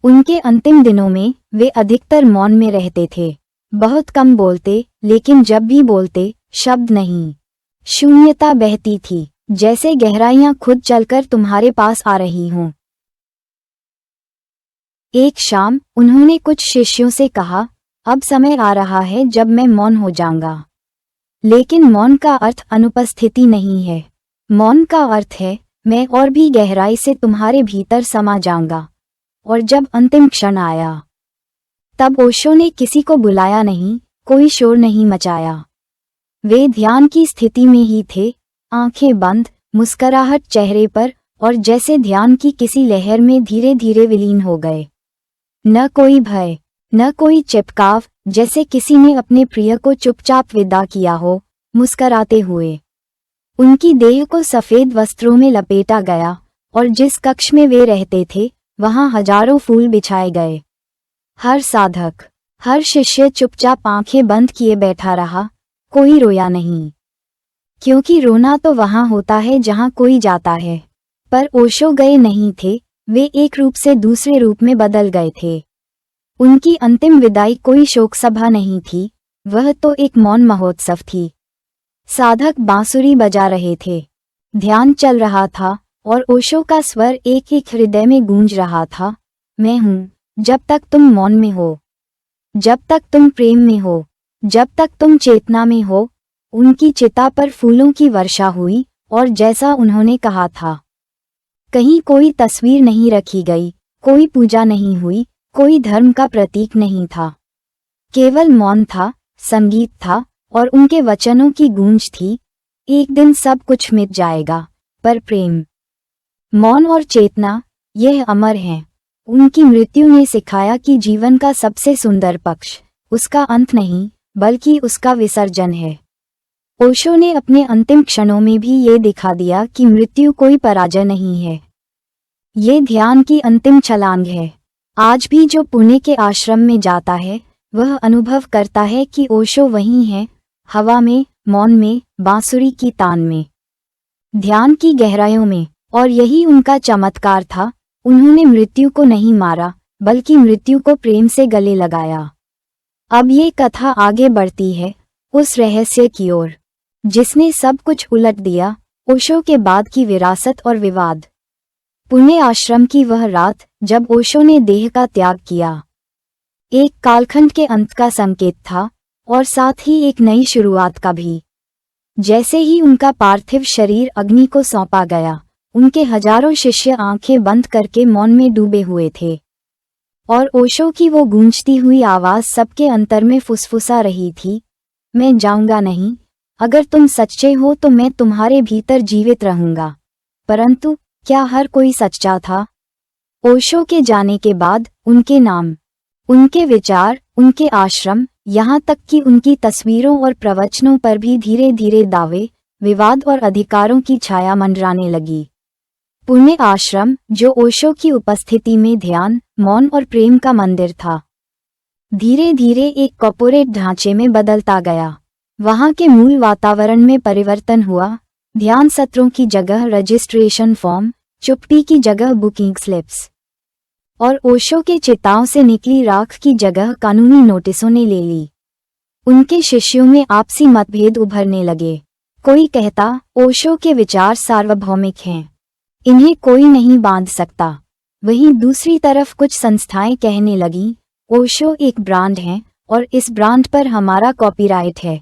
उनके अंतिम दिनों में वे अधिकतर मौन में रहते थे, बहुत कम बोलते, लेकिन जब भी बोलते, शब्द नहीं, शून्यता बहती थी, जैसे गहराइयां खुद चलकर तुम्हारे पास आ रही हों। एक शाम उन्होंने कुछ शिष्यों से कहा, अब समय आ रहा है जब मैं मौन हो जाऊंगा। लेकिन मौन का अर्थ अनुपस्थिति नहीं है। मौन का अर्थ है, मैं और भी गहराई से तुम्हारे भीतर समा जाऊंगा। और जब अंतिम क्षण आया, तब ओशो ने किसी को बुलाया नहीं, कोई शोर नहीं मचाया। वे ध्यान की स्थिति में ही थे, आंखें बंद, मुस्कुराहट चेहरे पर, और जैसे ध्यान की किसी लहर में धीरे धीरे विलीन हो गए। न कोई भय, न कोई चिपकाव, जैसे किसी ने अपने प्रिय को चुपचाप विदा किया हो, मुस्कराते हुए। उनकी देह को सफेद वस्त्रों में लपेटा गया और जिस कक्ष में वे रहते थे वहां हजारों फूल बिछाए गए। हर साधक, हर शिष्य चुपचाप आंखें बंद किए बैठा रहा, कोई रोया नहीं। क्योंकि रोना तो वहां होता है जहां कोई जाता है। पर ओशो गए नहीं थे, वे एक रूप से दूसरे रूप में बदल गए थे। उनकी अंतिम विदाई कोई शोक सभा नहीं थी, वह तो एक मौन महोत्सव थी। साधक बांसुरी बजा रहे थे, ध्यान चल रहा था और ओशो का स्वर एक एक हृदय में गूंज रहा था, मैं हूं, जब तक तुम मौन में हो, जब तक तुम प्रेम में हो, जब तक तुम चेतना में हो। उनकी चिता पर फूलों की वर्षा हुई और जैसा उन्होंने कहा था, कहीं कोई तस्वीर नहीं रखी गई, कोई पूजा नहीं हुई, कोई धर्म का प्रतीक नहीं था। केवल मौन था, संगीत था और उनके वचनों की गूंज थी, एक दिन सब कुछ मिट जाएगा, पर प्रेम, मौन और चेतना, यह अमर हैं। उनकी मृत्यु ने सिखाया कि जीवन का सबसे सुंदर पक्ष उसका अंत नहीं, बल्कि उसका विसर्जन है। ओशो ने अपने अंतिम क्षणों में भी ये दिखा दिया कि मृत्यु कोई पराजय नहीं है, ये ध्यान की अंतिम छलांग है। आज भी जो पुणे के आश्रम में जाता है वह अनुभव करता है कि ओशो वहीं है, हवा में, मौन में, बांसुरी की तान में, ध्यान की गहराइयों में। और यही उनका चमत्कार था, उन्होंने मृत्यु को नहीं मारा, बल्कि मृत्यु को प्रेम से गले लगाया। अब ये कथा आगे बढ़ती है उस रहस्य की ओर जिसने सब कुछ उलट दिया, ओशो के बाद की विरासत और विवाद। पुणे आश्रम की वह रात जब ओशो ने देह का त्याग किया, एक कालखंड के अंत का संकेत था और साथ ही एक नई शुरुआत का भी। जैसे ही उनका पार्थिव शरीर अग्नि को सौंपा गया, उनके हजारों शिष्य आंखें बंद करके मौन में डूबे हुए थे और ओशो की वो गूंजती हुई आवाज सबके अंतर में फुसफुसा रही थी, मैं जाऊंगा नहीं, अगर तुम सच्चे हो तो मैं तुम्हारे भीतर जीवित रहूंगा। परंतु क्या हर कोई सच्चा था? ओशो के जाने के बाद उनके नाम, उनके विचार, उनके आश्रम, यहाँ तक कि उनकी तस्वीरों और प्रवचनों पर भी धीरे धीरे दावे, विवाद और अधिकारों की छाया मंडराने लगी। पुणे आश्रम, जो ओशो की उपस्थिति में ध्यान, मौन और प्रेम का मंदिर था, धीरे धीरे एक कॉर्पोरेट ढांचे में बदलता गया। वहां के मूल वातावरण में परिवर्तन हुआ, ध्यान सत्रों की जगह रजिस्ट्रेशन फॉर्म, चुप्पी की जगह बुकिंग स्लिप्स और ओशो के चिताओं से निकली राख की जगह कानूनी नोटिसों ने ले ली। उनके शिष्यों में आपसी मतभेद उभरने लगे। कोई कहता ओशो के विचार सार्वभौमिक हैं, इन्हें कोई नहीं बांध सकता। वहीं दूसरी तरफ कुछ संस्थाएं कहने लगीं, ओशो एक ब्रांड है और इस ब्रांड पर हमारा कॉपीराइट है।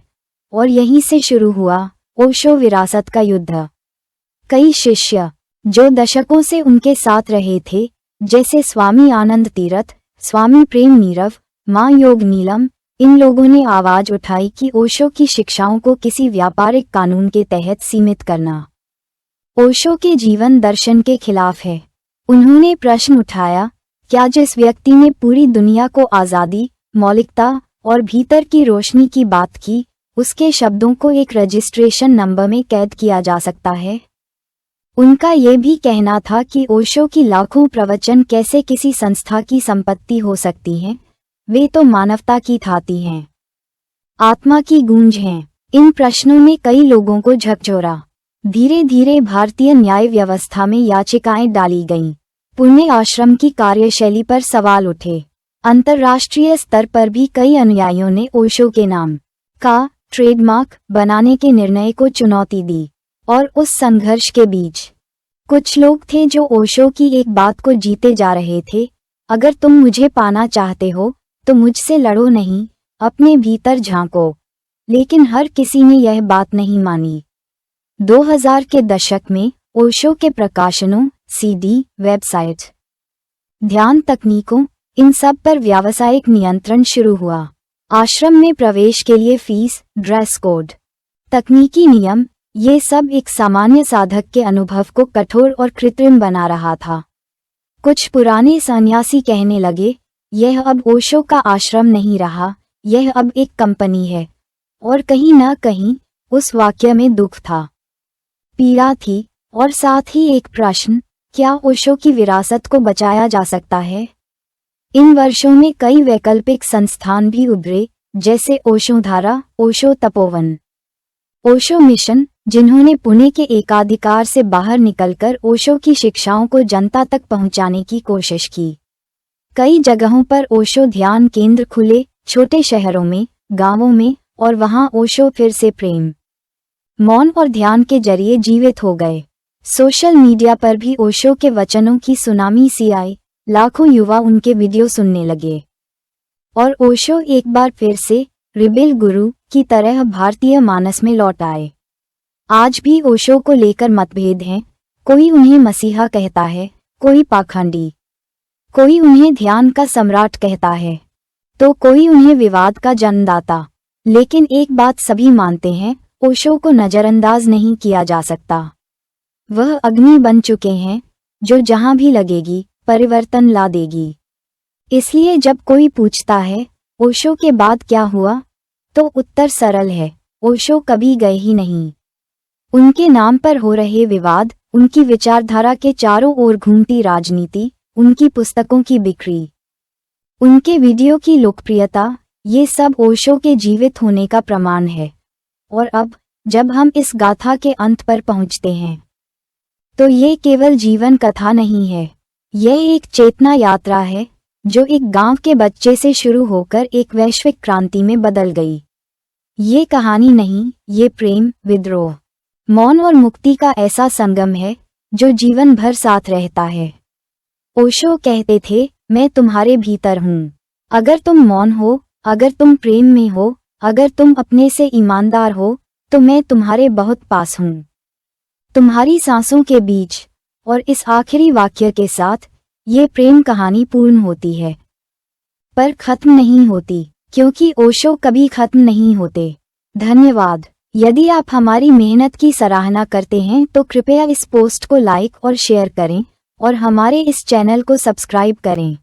और यहीं से शुरू हुआ ओशो विरासत का युद्ध। कई शिष्य जो दशकों से उनके साथ रहे थे, जैसे स्वामी आनंद तीरथ, स्वामी प्रेम नीरव, मां योग नीलम, इन लोगों ने आवाज उठाई कि ओशो की शिक्षाओं को किसी व्यापारिक कानून के तहत सीमित करना ओशो के जीवन दर्शन के खिलाफ है। उन्होंने प्रश्न उठाया, क्या जिस व्यक्ति ने पूरी दुनिया को आज़ादी, मौलिकता और भीतर की रोशनी की बात की, उसके शब्दों को एक रजिस्ट्रेशन नंबर में कैद किया जा सकता है? उनका ये भी कहना था कि ओशो की लाखों प्रवचन कैसे किसी संस्था की संपत्ति हो सकती हैं, वे तो मानवता की थाती हैं, आत्मा की गूंज हैं। इन प्रश्नों ने कई लोगों को झकझोरा। धीरे धीरे भारतीय न्याय व्यवस्था में याचिकाएं डाली गईं। पुणे आश्रम की कार्यशैली पर सवाल उठे। अंतर्राष्ट्रीय स्तर पर भी कई अनुयायियों ने ओशो के नाम का ट्रेडमार्क बनाने के निर्णय को चुनौती दी। और उस संघर्ष के बीच कुछ लोग थे जो ओशो की एक बात को जीते जा रहे थे, अगर तुम मुझे पाना चाहते हो तो मुझसे लड़ो नहीं, अपने भीतर झांको। लेकिन हर किसी ने यह बात नहीं मानी। 2000 के दशक में ओशो के प्रकाशनों, सीडी, वेबसाइट, ध्यान तकनीकों, इन सब पर व्यावसायिक नियंत्रण शुरू हुआ। आश्रम में प्रवेश के लिए फीस, ड्रेस कोड, तकनीकी नियम, ये सब एक सामान्य साधक के अनुभव को कठोर और कृत्रिम बना रहा था। कुछ पुराने सन्यासी कहने लगे, यह अब ओशो का आश्रम नहीं रहा, यह अब एक कंपनी है। और कहीं न कहीं उस वाक्य में दुख था, पीड़ा थी और साथ ही एक प्रश्न, क्या ओशो की विरासत को बचाया जा सकता है? इन वर्षों में कई वैकल्पिक संस्थान भी उभरे, जैसे ओशो धारा, ओशो तपोवन, ओशो मिशन, जिन्होंने पुणे के एकाधिकार से बाहर निकलकर ओशो की शिक्षाओं को जनता तक पहुंचाने की कोशिश की। कई जगहों पर ओशो ध्यान केंद्र खुले, छोटे शहरों में, गांवों में, और वहां ओशो फिर से प्रेम, मौन और ध्यान के जरिए जीवित हो गए। सोशल मीडिया पर भी ओशो के वचनों की सुनामी सी आई, लाखों युवा उनके वीडियो सुनने लगे और ओशो एक बार फिर से रिबेल गुरु की तरह भारतीय मानस में लौट आए। आज भी ओशो को लेकर मतभेद हैं, कोई उन्हें मसीहा कहता है, कोई पाखंडी, कोई उन्हें ध्यान का सम्राट कहता है, तो कोई उन्हें विवाद का जन्मदाता। लेकिन एक बात सभी मानते हैं, ओशो को नजरअंदाज नहीं किया जा सकता। वह अग्नि बन चुके हैं, जो जहां भी लगेगी परिवर्तन ला देगी। इसलिए जब कोई पूछता है, ओशो के बाद क्या हुआ, तो उत्तर सरल है, ओशो कभी गए ही नहीं। उनके नाम पर हो रहे विवाद, उनकी विचारधारा के चारों ओर घूमती राजनीति, उनकी पुस्तकों की बिक्री, उनके वीडियो की लोकप्रियता, ये सब ओशो के जीवित होने का प्रमाण है। और अब जब हम इस गाथा के अंत पर पहुंचते हैं, तो ये केवल जीवन कथा नहीं है, यह एक चेतना यात्रा है जो एक गांव के बच्चे से शुरू होकर एक वैश्विक क्रांति में बदल गई। ये कहानी नहीं, ये प्रेम, विद्रोह, मौन और मुक्ति का ऐसा संगम है जो जीवन भर साथ रहता है। ओशो कहते थे, मैं तुम्हारे भीतर हूँ। अगर तुम मौन हो, अगर तुम प्रेम में हो, अगर तुम अपने से ईमानदार हो, तो मैं तुम्हारे बहुत पास हूँ, तुम्हारी सांसों के बीच। और इस आखिरी वाक्य के साथ ये प्रेम कहानी पूर्ण होती है, पर खत्म नहीं होती, क्योंकि ओशो कभी खत्म नहीं होते। धन्यवाद। यदि आप हमारी मेहनत की सराहना करते हैं तो कृपया इस पोस्ट को लाइक और शेयर करें और हमारे इस चैनल को सब्सक्राइब करें।